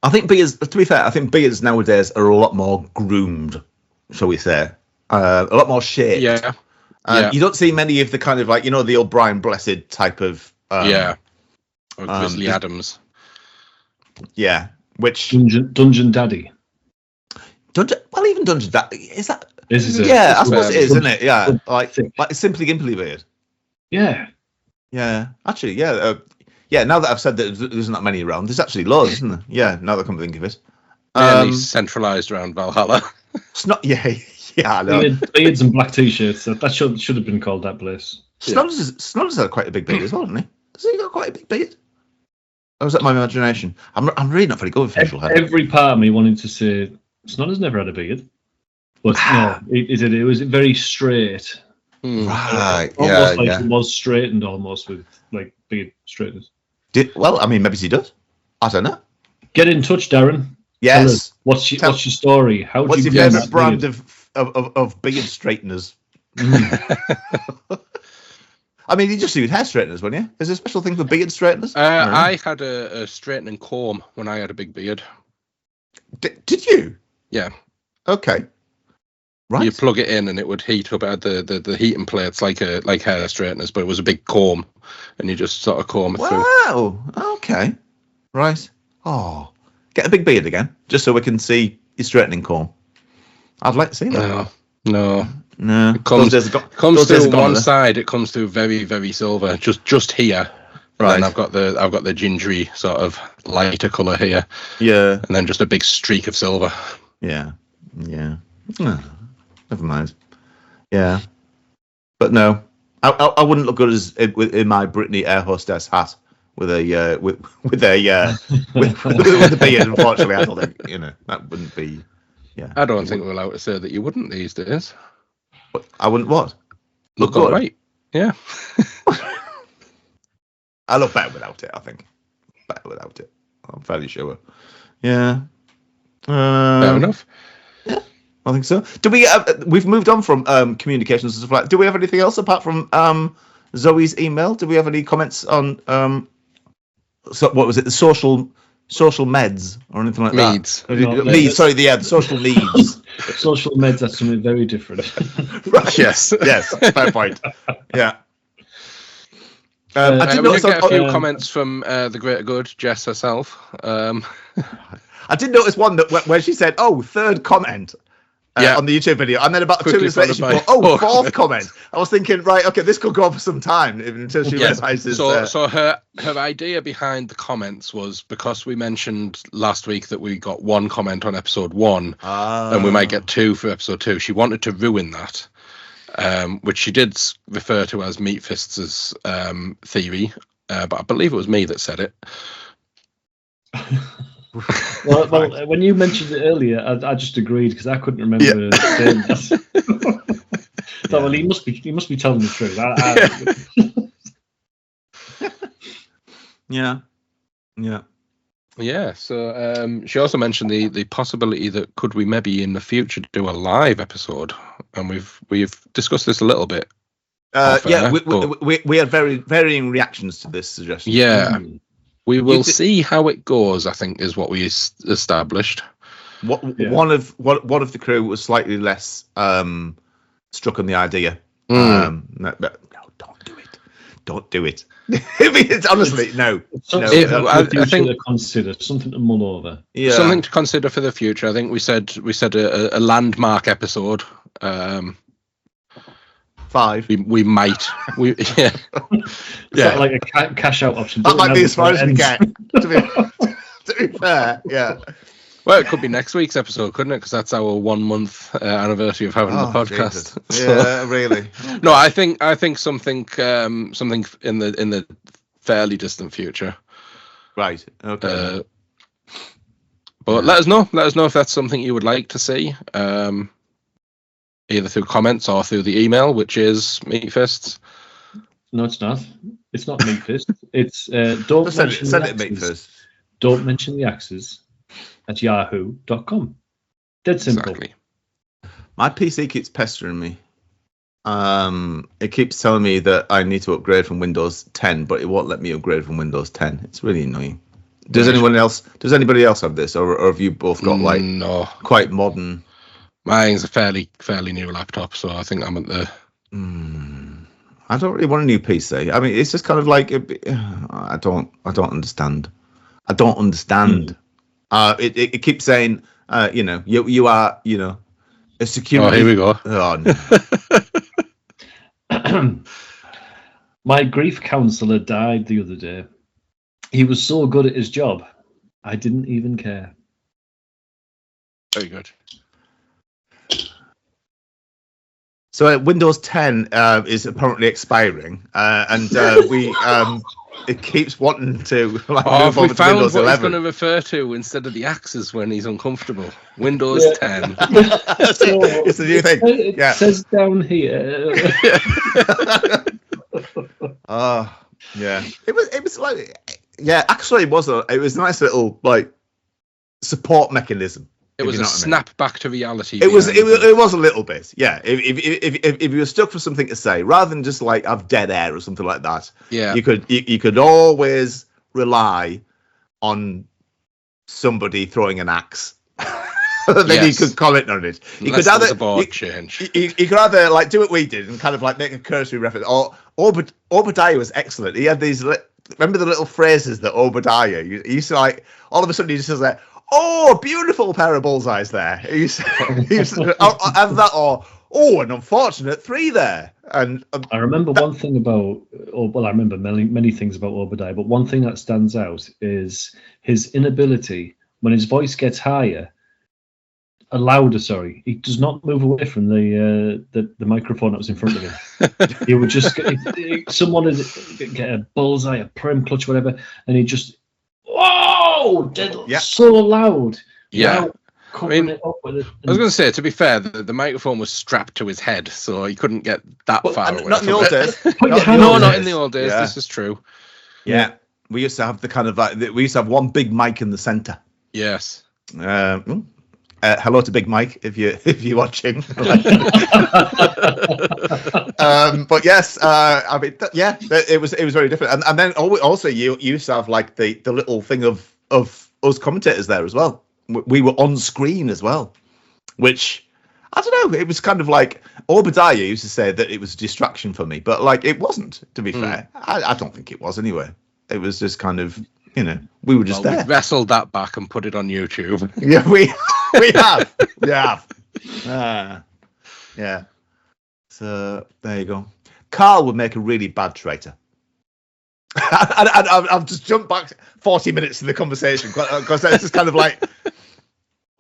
I think beards, to be fair, I think beards nowadays are a lot more groomed, shall we say. A lot more shaped. Yeah. You don't see many of the kind of like, the old Brian Blessed type of... Or Grizzly Adams. Yeah, which... Dungeon Daddy. Even Dungeon Daddy, is that... I suppose it is, isn't it? Yeah, like a Simply Gimply beard. Yeah. Yeah, actually, yeah. Now that I've said that there isn't that many around, there's actually loads, isn't there? Yeah, now that I come to think of it. He's centralised around Valhalla. I know. Beards and black t-shirts. That should have been called that place. Snodders had quite a big beard as well, hasn't he? Has he got quite a big beard? Or was that my imagination? I'm really not very good with facial hair. Every part of me wanted to say Snodders never had a beard, but no, it was very straight. Right. Almost like it was straightened, almost with like beard straighteners. Maybe he does. I don't know. Get in touch, Darren. Yes. What's your story? What's your favourite brand of beard straighteners? I mean, you just used hair straighteners, wouldn't you? Is there a special thing for beard straighteners? I had a straightening comb when I had a big beard. Did you? Yeah. Okay. Right. You plug it in and it would heat up at the heating plates like hair straighteners, but it was a big comb, and you just sort of comb it through. Wow. Okay. Right. Oh, get a big beard again, just so we can see your straightening comb. I'd like to see that. No. It comes through one side. It comes through very, very silver, just here. Right. And I've got the gingery sort of lighter colour here. Yeah. And then just a big streak of silver. Yeah. Oh, never mind. Yeah. But no, I wouldn't look good as in my Brittany air hostess hat with a with a beard. Unfortunately, I don't think that wouldn't be. Yeah. I don't think we're allowed to say that you wouldn't these days. I wouldn't what? Look good. Right. Yeah. I look better without it, I think. Better without it. I'm fairly sure. Yeah. Fair enough. Yeah, I think so. Do we? We've moved on from communications and stuff like that. Do we have anything else apart from Zoe's email? Do we have any comments on what was it? The social meds or anything like Meds. that? Meds. Sorry, the social needs. Social meds are something very different. Right. Yes. Fair point. Yeah. I did get a few comments from the greater good, Jess herself. I did notice one where she said, third comment on the YouTube video. And then about 2 minutes later, she thought, fourth comment. I was thinking, right, okay, this could go on for some time until she realizes. So her idea behind the comments was because we mentioned last week that we got one comment on episode 1 and we might get 2 for episode 2. She wanted to ruin that. Which she did refer to as Meat Fists' theory, but I believe it was me that said it. well, when you mentioned it earlier, I just agreed because I couldn't remember saying that. Well, he must be telling the truth. Yeah. So she also mentioned the possibility that could we maybe in the future do a live episode, and we've discussed this a little bit. We had very varying reactions to this suggestion. Yeah, we will see how it goes. I think is what we established. One of the crew was slightly less struck on the idea. No, don't do it. It's honestly no. I think to consider something to mull over. Yeah, something to consider for the future. I think we said a landmark episode. 5. We might. Yeah. Like a cash out option. That might be as far as we get. To be fair, yeah. Well, it could be next week's episode, couldn't it? Because that's our 1 month anniversary of having the podcast. Yeah, really. No, I think something in the fairly distant future. Right. Okay. But let us know. Let us know if that's something you would like to see, either through comments or through the email, which is Meat Fists. No, it's not. It's not Meat Fist. It's don't Just mention send the it to me axes. first. Don't mention the axes at yahoo.com. Dead simple. Exactly. My PC keeps pestering me. It keeps telling me that I need to upgrade from Windows 10, but it won't let me upgrade from Windows 10. It's really annoying. Does anybody else have this, or have you both got like No, quite modern? mine's a fairly new laptop, so I think I'm at the. I don't really want a new PC. I mean, it's just kind of like I don't understand. I don't understand. It keeps saying, you are, a security. Oh, here we go. Oh, no. My grief counsellor died the other day. He was so good at his job, I didn't even care. Very good. So Windows 10 is apparently expiring, and it keeps wanting to move Have we over to found Windows what 11. he's going to refer to instead of the axes when he's uncomfortable? Windows 10. It's the new thing. It Yeah. says down here. Yeah. It was like, yeah. Actually, it was a nice little like support mechanism. It was a snap back to reality. It was a little bit, yeah. If you were stuck for something to say, rather than just like have dead air or something like that, Yeah. you could always rely on somebody throwing an axe. Then you could comment on it. You Unless could there was either a board change. you could either like do what we did and kind of like make a cursory reference, or Obadiah was excellent. He had these. Remember the little phrases that Obadiah he used to like. All of a sudden he just says like, "Oh, beautiful pair of bullseyes there." He used to have that, or "Oh, an unfortunate 3 there." And I remember one thing about, I remember many things about Obadiah, but one thing that stands out is his inability when his voice gets louder. Sorry, he does not move away from the microphone that was in front of him. He would just someone would get a bullseye, a prim clutch, whatever, and he just so loud. Yeah. Covering it up with it. I was going to say, to be fair, the microphone was strapped to his head, so he couldn't get that far away. Not in the old days. Not in the old days. Yeah. This is true. Yeah, we used to have the kind of like we used to have one big mic in the center. Yes. Hello to Big Mike if you're watching. But yes, I mean, it was very different, and then also you used to have like the little thing of us commentators there as well. We were on screen as well, which I don't know. It was kind of like Obadiah used to say that it was a distraction for me, but like it wasn't. To be fair, I don't think it was anyway. It was just kind of we were just there. We wrestled that back and put it on YouTube. Yeah, we have. Yeah. So there you go. Carl would make a really bad traitor. I've just jumped back 40 minutes in the conversation because this is kind of like.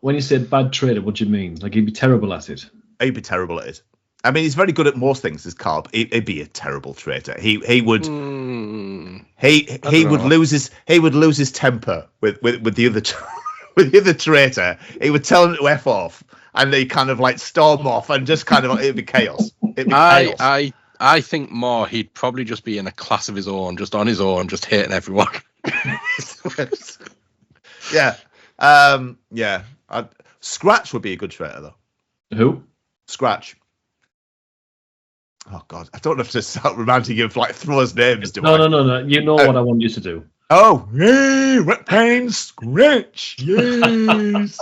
When you said bad trader, what do you mean? Like he'd be terrible at it? He'd be terrible at it. I mean, he's very good at most things. This Carl, he'd be a terrible traitor. He would lose his temper with the other with the other traitor. He would tell him to F off, and they kind of like storm off, and just kind of it'd be chaos. It'd be chaos. I think more he'd probably just be in a class of his own, just on his own, just hating everyone. Yeah. Scratch would be a good traitor though. Who? Scratch. Oh God, I don't have to start reminding you of like throwers names, do No. I? You know what I want you to do. Oh, yeah, Rat Pain Scratch, yes.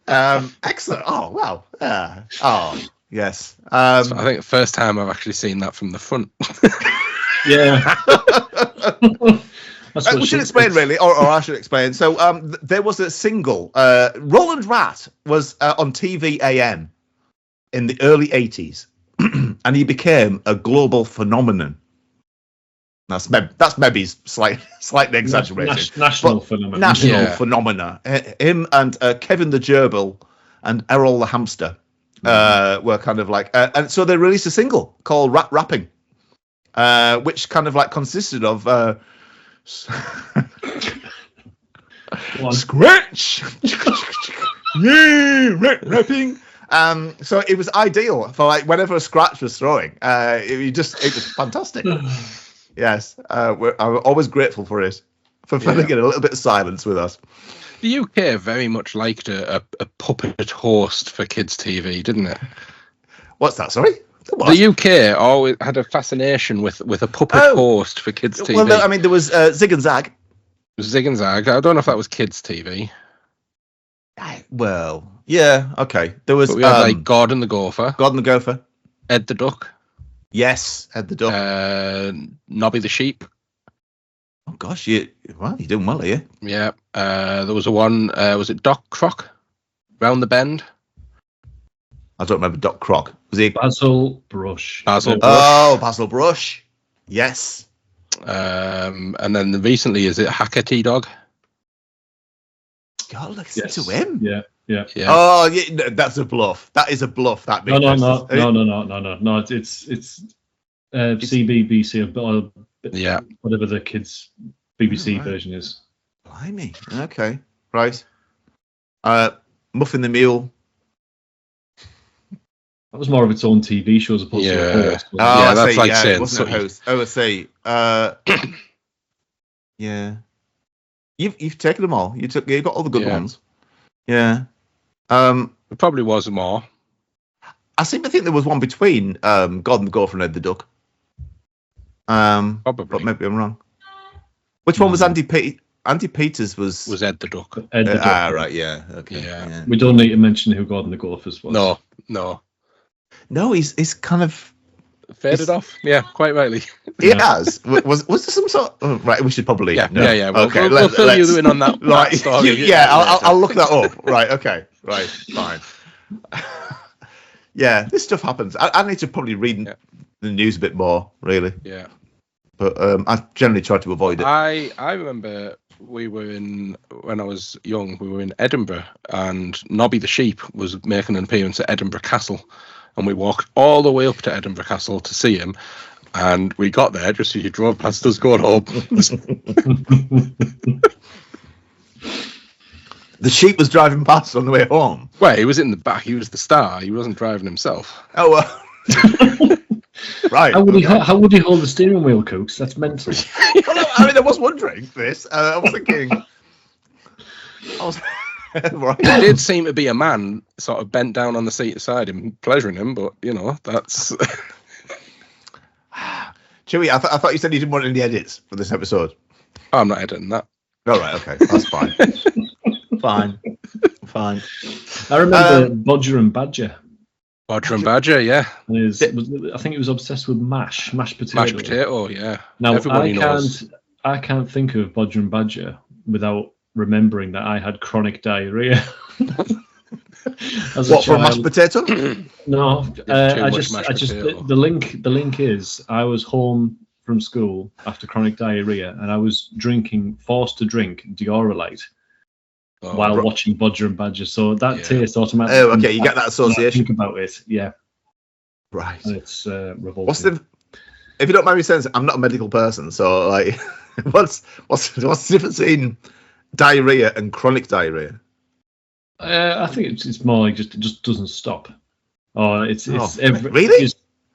Excellent. Oh wow. Yeah. Oh yes. So I think the first time I've actually seen that from the front. Yeah. We should explain really, or I should explain. So there was a single. Roland Rat was on TV AM in the early 80s, and he became a global phenomenon. That's maybe slightly exaggerated. National phenomenon. National phenomena. Him and Kevin the Gerbil and Errol the Hamster were kind of like, and so they released a single called Rat Rapping, which kind of like consisted of Scratch, yeah, rapping. So it was ideal for like whenever a Scratch was throwing. It was fantastic. Yes, I'm always grateful for it, for filling in a little bit of silence with us. The UK very much liked a puppet host for kids' TV, didn't it? What's that? Sorry. What? The UK always had a fascination with a puppet host for kids' TV. Well, I mean, there was Zig and Zag. Zig and Zag. I don't know if that was kids' TV. Well, yeah, okay. There was But we had like Gordon the Gopher, Gordon the Gopher, Ed the Duck. Yes, Ed the Duck, Nobby the Sheep. Oh gosh, you're doing well, are you? Yeah. There was a one. Was it Doc Croc? Round the Bend. I don't remember Doc Croc. Was he Basil Brush? Basil Brush. Oh, Basil Brush. Yes. And then recently, is it Hackety Dog? God, listen to him. Yeah. Oh, yeah, that's a bluff. That is a bluff. That No. It's CBBC or whatever the kids' BBC version is. Blimey. Okay. Right. Muffin the Mule. That was more of its own TV show as opposed to a host. Oh, that's like saying it wasn't a host. Oh, I see. Yeah. You've taken them all. You got all the good ones. Yeah. There probably was more. I seem to think there was one between Gordon the Gopher and Ed the Duck. Probably. But maybe I'm wrong. Which one was Andy Peters? Andy Peters was Ed the Duck. Ed the Duck. Right, yeah. Okay. Yeah. We don't need to mention who Gordon the Gopher was. No, he's kind of faded off. Yeah, quite rightly. He has. Was there some sort? Oh, right, we should probably. Yeah. Okay, We'll fill you in on that. Right. Story. Yeah, I'll look that up. Right. Okay. Right. Fine. Yeah, this stuff happens. I need to probably read the news a bit more, really. Yeah. But I generally try to avoid it. I remember when I was young, we were in Edinburgh, and Nobby the Sheep was making an appearance at Edinburgh Castle, and we walked all the way up to Edinburgh Castle to see him, and we got there just as he drove past us going home. The sheep was driving past on the way home. Well, he was in the back. He was the star. He wasn't driving himself. Oh, well. Right. How would he hold the steering wheel, Kooks? That's mental. Well, I mean, I was wondering this. I was thinking. Right. There did seem to be a man sort of bent down on the seat beside him, pleasuring him, but that's. Chewie, I thought you said you didn't want any edits for this episode. Oh, I'm not editing that. All right. Okay, that's fine. Fine. I remember Bodger and Badger. Bodger and Badger, yeah. I think he was obsessed with mashed potato. Mashed potato, yeah. Now everybody knows. I can't think of Bodger and Badger without remembering that I had chronic diarrhea. What, for mashed potato? No, the link is I was home from school after chronic diarrhea, and I was forced to drink Diorolite while watching Bodger and Badger. So that taste automatically. Oh, okay, you get that association. Think about it, yeah. Right. And it's revolting. If you don't mind me saying, I'm not a medical person, so like, what's the difference between diarrhea and chronic diarrhea? I think it's more like it just doesn't stop. Really?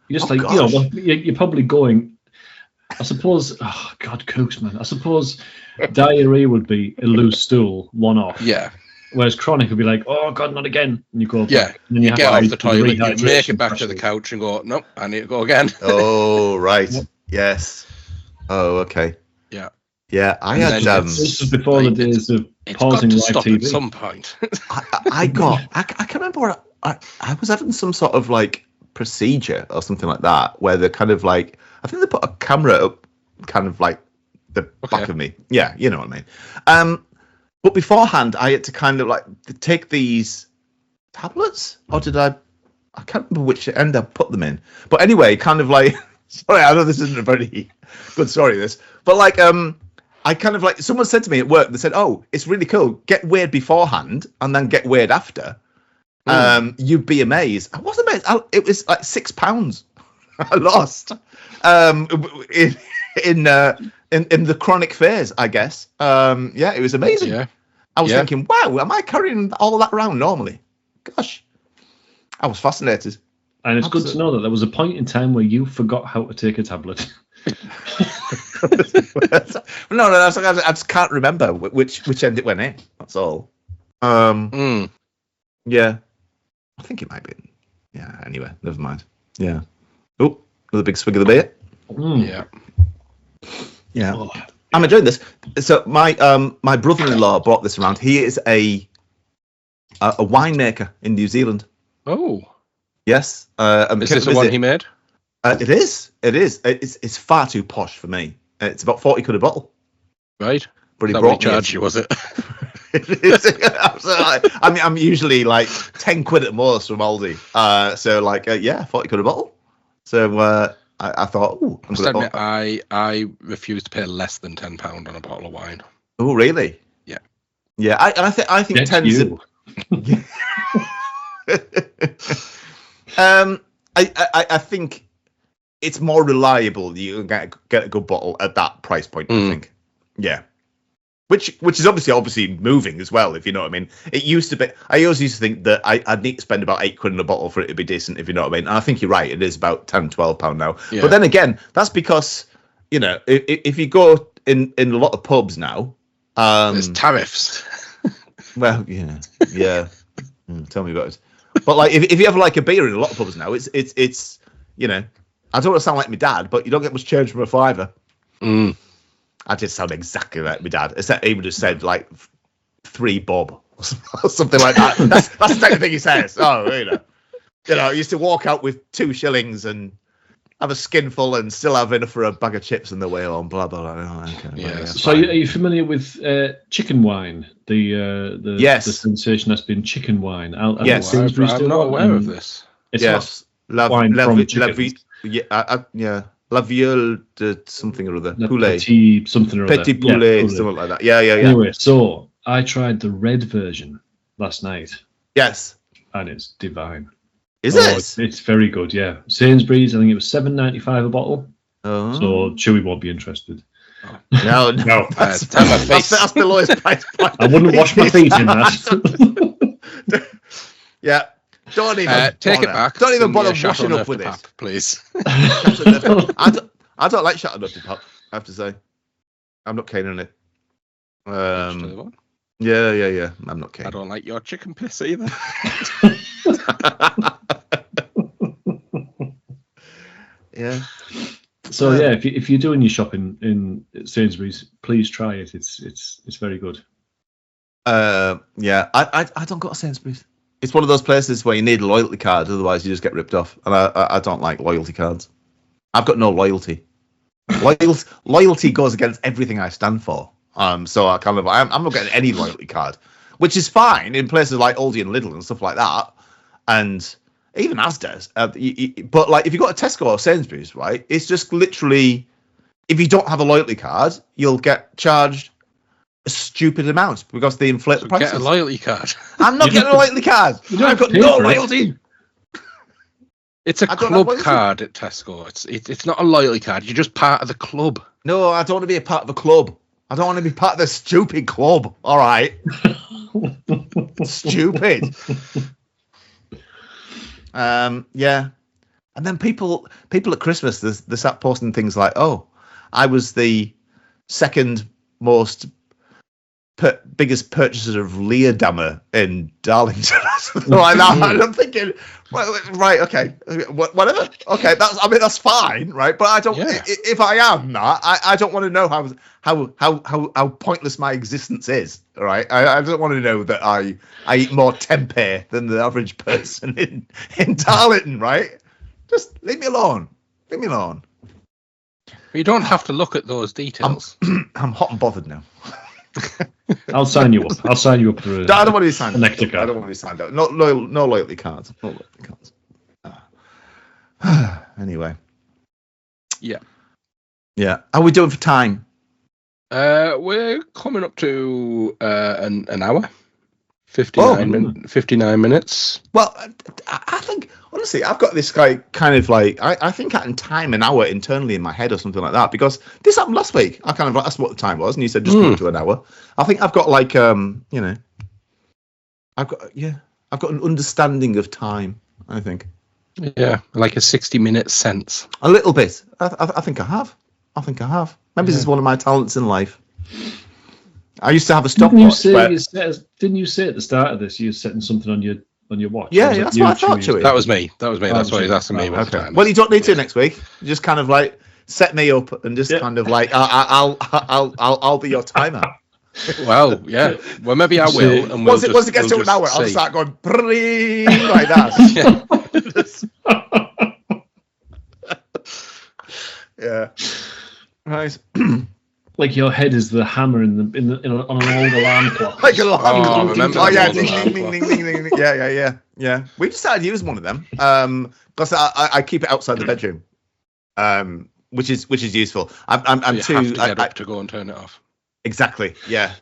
You're probably going. I suppose. Oh God, Kooks, man. I suppose diarrhea would be a loose stool, one off. Yeah. Whereas chronic would be like, oh God, not again. And you go back. Yeah. And then you get off the toilet, you make it back to the couch and go, nope, I need to go again. Oh right. Yes. Oh okay. Yeah. Yeah, I had. This is before the days of pausing live TV. At some point. I can't remember what I was having some sort of like procedure or something like that, where they're kind of like, I think they put a camera up, kind of like the back of me. Yeah, you know what I mean. But beforehand, I had to kind of like take these tablets, or did I can't remember which end I put them in. But anyway, kind of like, sorry, I know this isn't a very good story, this, but like, I kind of like, someone said to me at work, they said, oh, it's really cool. Get weighed beforehand and then get weighed after. You'd be amazed. I was amazed. It was like £6 I lost in the chronic phase, I guess. Yeah, it was amazing. Yeah. I was thinking, wow, am I carrying all that around normally? Gosh, I was fascinated. And it's good to know that there was a point in time where you forgot how to take a tablet. No, I just can't remember which end it went in. That's all. Yeah, I think it might be. Yeah. Anyway, never mind. Yeah. Oh, another big swig of the beer. Yeah. Yeah. Oh, I'm enjoying this. So my brother-in-law brought this around. He is a winemaker in New Zealand. Oh. Yes. Is this the one he made? It is. It's far too posh for me. It's about 40 quid a bottle. Right. But he That brought what he charged you, was it? It is. Absolutely. I mean, I'm usually like 10 quid at most from Aldi. So like, 40 quid a bottle. So I thought, oh, I must admit, I refuse to pay less than £10 on a bottle of wine. Oh, really? Yeah. Yeah. I think That's 10's you. I think it's more reliable. You can get a good bottle at that price point. I think, yeah. Which is obviously moving as well, if you know what I mean. It used to be. I always used to think that I'd need to spend about £8 in a bottle for it to be decent, if you know what I mean. And I think you're right. It is about £10-12 now. Yeah. But then again, that's because if you go in a lot of pubs now, There's tariffs. well, yeah. Tell me about it. But like, if you have like a beer in a lot of pubs now, it's I don't want to sound like my dad, but you don't get much change from a fiver. I did sound exactly like my dad, except he would have said like 3 bob or something like that. That's the type of thing he says. Oh, he used to walk out with 2 shillings and have a skinful and still have enough for a bag of chips on the way home. Blah blah blah. Okay, Yes. So are you familiar with chicken wine? The sensation that's been chicken wine. Yes. I'm not aware of this. It's yes, wine from chickens. yeah. La Viole de something or other. Poulet. Petit something or other. Petit poulet, poulet. something like that. Yeah. Anyway, so I tried the red version last night, Yes. and it's divine. Is it? It's very good. Yeah, Sainsbury's. I think it was $7.95 a bottle. Oh. So Chewie won't be interested. No. That's the lowest price point. I wouldn't wash my feet in that. Yeah. Don't even take it back. Don't even bother Chateau washing up Neuf with de this. Pape, please. I don't like Chateau Neuf de Pape, I have to say. I'm not keen on it. Yeah. I'm not keen. I don't like your chicken piss either. Yeah. So yeah, if you're doing your shopping in Sainsbury's, please try it. It's very good. Yeah. I don't go to Sainsbury's. It's one of those places where you need a loyalty card, otherwise you just get ripped off. And I don't like loyalty cards. I've got no loyalty. Loyalty goes against everything I stand for. So I'm not getting any loyalty card, which is fine in places like Aldi and Lidl and stuff like that, and even Asda's. But like, if you go to Tesco or Sainsbury's, right, it's just literally, if you don't have a loyalty card, you'll get charged a stupid amount because they inflate the prices. Get a loyalty card. I'm not getting a loyalty card. I've got no loyalty. It's a club card at Tesco. It's not a loyalty card. You're just part of the club. No, I don't want to be a part of the club. I don't want to be part of the stupid club. All right. Stupid. Yeah. And then people at Christmas, they start posting things like, "Oh, I was the second most biggest purchaser of Leerdammer in Darlington," or something like that. And I'm thinking, right, okay, whatever. Okay, that's fine, right? But I don't. Yeah. If I am that, I don't want to know how pointless my existence is. Right? I don't want to know that I eat more tempeh than the average person in Darlington. Right? Just leave me alone. Leave me alone. You don't have to look at those details. I'm hot and bothered now. I'll sign you up. I'll sign you up for I don't want to be signed up. Nectar card. I don't want to be signed up. No loyalty cards. No loyalty cards. Anyway. Yeah. How are we doing for time? We're coming up to an hour. 59 minutes. Well, I think, honestly, I've got this guy kind of like, I think I can time an hour internally in my head or something like that, because this happened last week. I kind of asked what the time was, and you said just come to an hour. I think I've got like, I've got an understanding of time, I think. Yeah, like a 60-minute sense. A little bit. I think I have. I think I have. Maybe this is one of my talents in life. I used to have a Didn't you stopwatch. didn't you say at the start of this you were setting something on your watch? Yeah, that's what I thought, Chewie. That was me. That's why he's asking me. What Okay. time. Well, you don't need to next week. You just kind of like set me up and just kind of like I'll be your timer. Well, yeah. Well, maybe I will. And once it gets to an hour, I'll start going like that. Yeah. Right. Like your head is the hammer on an old alarm clock. Like a alarm Oh, clock. I remember Oh yeah, the ding, old ding, alarm ding, ding, ding, ding. Yeah. We just started using one of them because I keep it outside the bedroom, which is useful. I'm you too. have to get up to go and turn it off. Exactly. Yeah.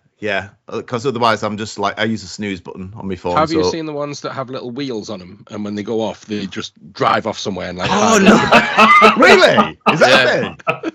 Because otherwise, I'm just like I use a snooze button on my phone. Have you seen the ones that have little wheels on them, and when they go off, they just drive off somewhere and like? Oh no! Really? Is that a thing?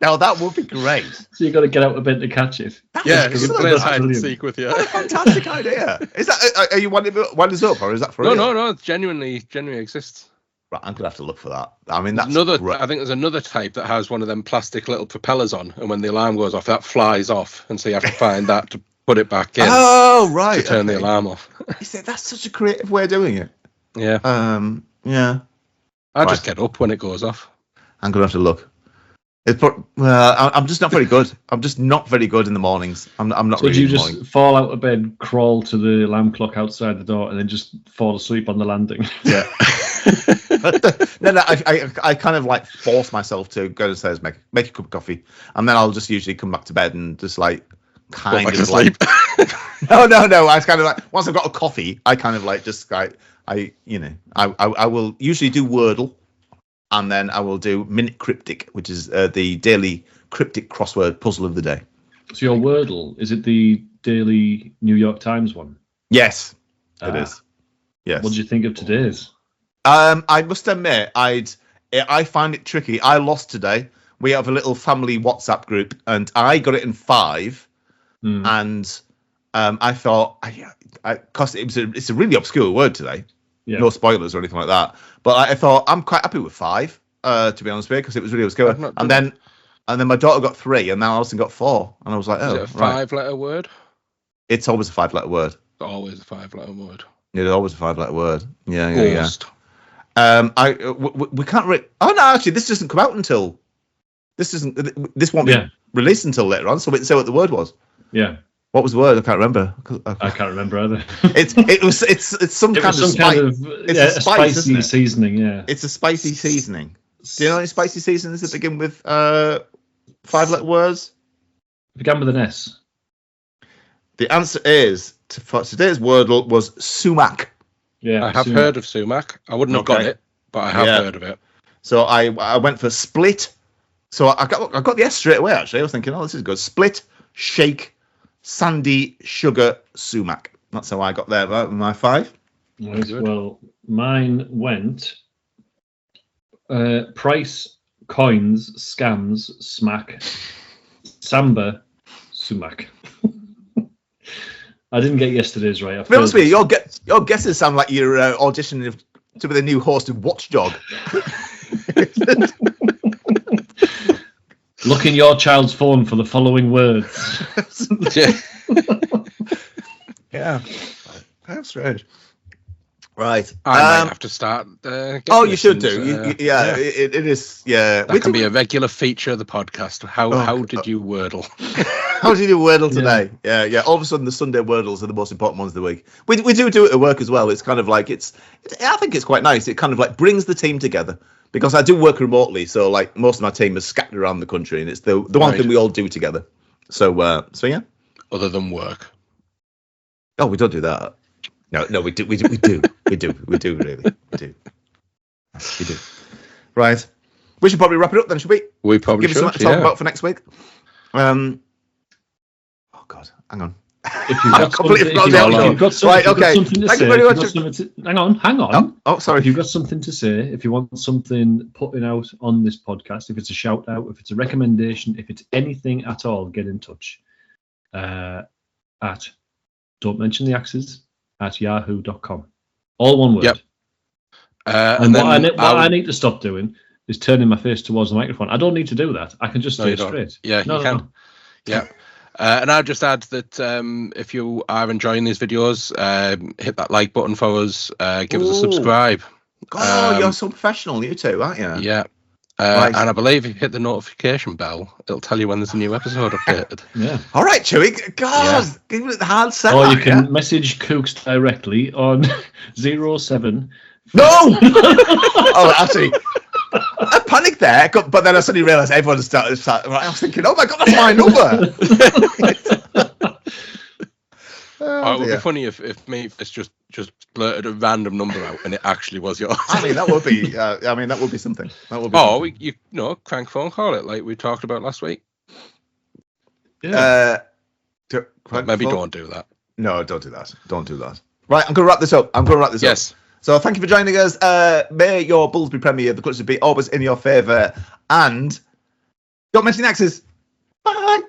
Now that would be great. So you got to get out of bed to catch it. Yeah, you excellent. can play That's hide and brilliant. seek with you. What a fantastic idea! Is that? Are you winding us up, or is that for real? No. It genuinely exists. Right, I'm gonna have to look for that. I mean, that's I think there's another type that has one of them plastic little propellers on, and when the alarm goes off, that flies off, and so you have to find that to put it back in. Oh right. To turn the alarm off. You see, that's such a creative way of doing it. Yeah. Yeah. I just get up when it goes off. I'm gonna have to look. I'm just not very good. I'm just not very good in the mornings. I'm not. So really do you in the just morning. fall out of bed, crawl to the alarm clock outside the door, and then just fall asleep on the landing? Yeah. No. I kind of like force myself to go downstairs, make a cup of coffee, and then I'll just usually come back to bed and just like kind of like. No. I kind of like once I've got a coffee, I kind of like just like I will usually do Wordle, and then I will do Minute Cryptic, which is the daily cryptic crossword puzzle of the day. So your Wordle, is it the daily New York Times one? Yes, it is. Yes. What did you think of today's? I must admit, I find it tricky. I lost today. We have a little family WhatsApp group, and I got it in 5, and I thought, because it's a really obscure word today. Yeah. No spoilers or anything like that. But I thought I'm quite happy with 5, to be honest with you, because it was really obscure. And then my daughter got 3, and now Alison got 4, and I was like, oh, is it a 5-letter word? It's always a 5-letter word. Always a 5-letter word. It's always a 5-letter word. Yeah. We can't. Oh no, actually, this doesn't come out until this won't be released until later on. So we didn't say what the word was. Yeah. What was the word? I can't remember. I can't remember either. It's some kind of spicy seasoning. Yeah. It's a spicy seasoning. Do you know any spicy seasonings that begin with 5-letter words? Began with an S. The answer is for today's Wordle was sumac. Yeah, I have heard of sumac. I wouldn't have got it, but I have heard of it. So I went for split. So I got the S straight away. Actually, I was thinking, oh, this is good. Split, shake, sandy, sugar, sumac. That's how I got there. My 5. Right, well, mine went price, coins, scams, smack, samba, sumac. I didn't get yesterday's right. To be honest with you, your guesses sound like you're auditioning to be the new host of Watchdog. Look in your child's phone for the following words. Yeah. That's strange. Right. I might have to start. You should do. It is. Yeah. That can be a regular feature of the podcast. How did you Wordle? How did you do Wordle today? Yeah. All of a sudden, the Sunday Wordles are the most important ones of the week. We do it at work as well. It's kind of like I think it's quite nice. It kind of like brings the team together because I do work remotely. So like most of my team is scattered around the country, and it's the one thing we all do together. So yeah. Other than work. Oh, we don't do that. No, we do really. We do. Right. We should probably wrap it up then, should we? We probably give should. us something to talk about for next week. Oh God, hang on. If you've got something to say, hang on. Oh, sorry. If you've got something to say, if you want something putting out on this podcast, if it's a shout out, if it's a recommendation, if it's anything at all, get in touch. At don't mention the axes at yahoo.com. All one word. Yep. And what I need to stop doing is turning my face towards the microphone. I don't need to do that. I can just stay straight. Yeah, you can. Yeah. And I'll just add that if you are enjoying these videos, hit that like button for us. Give us a subscribe. God, you're so professional, you two, aren't you? Yeah. And I believe if you hit the notification bell, it'll tell you when there's a new episode updated. Yeah. All right, Chewie. God, give it the hard sell. Or you can message Kooks directly on 07. No! Oh, actually, I panicked there, but then I suddenly realised everyone started. I was thinking, oh my God, that's my number. It would be funny if Mavis just blurted a random number out and it actually was yours. I mean, that would be. That would be something. That would be. Oh, you crank phone call it like we talked about last week. Yeah. Maybe don't do that. No, don't do that. Don't do that. Right, I'm going to wrap this up. Yes. So thank you for joining us. May your Bullsby premiere, the Kooks be always in your favour, and don't mention the axes. Bye.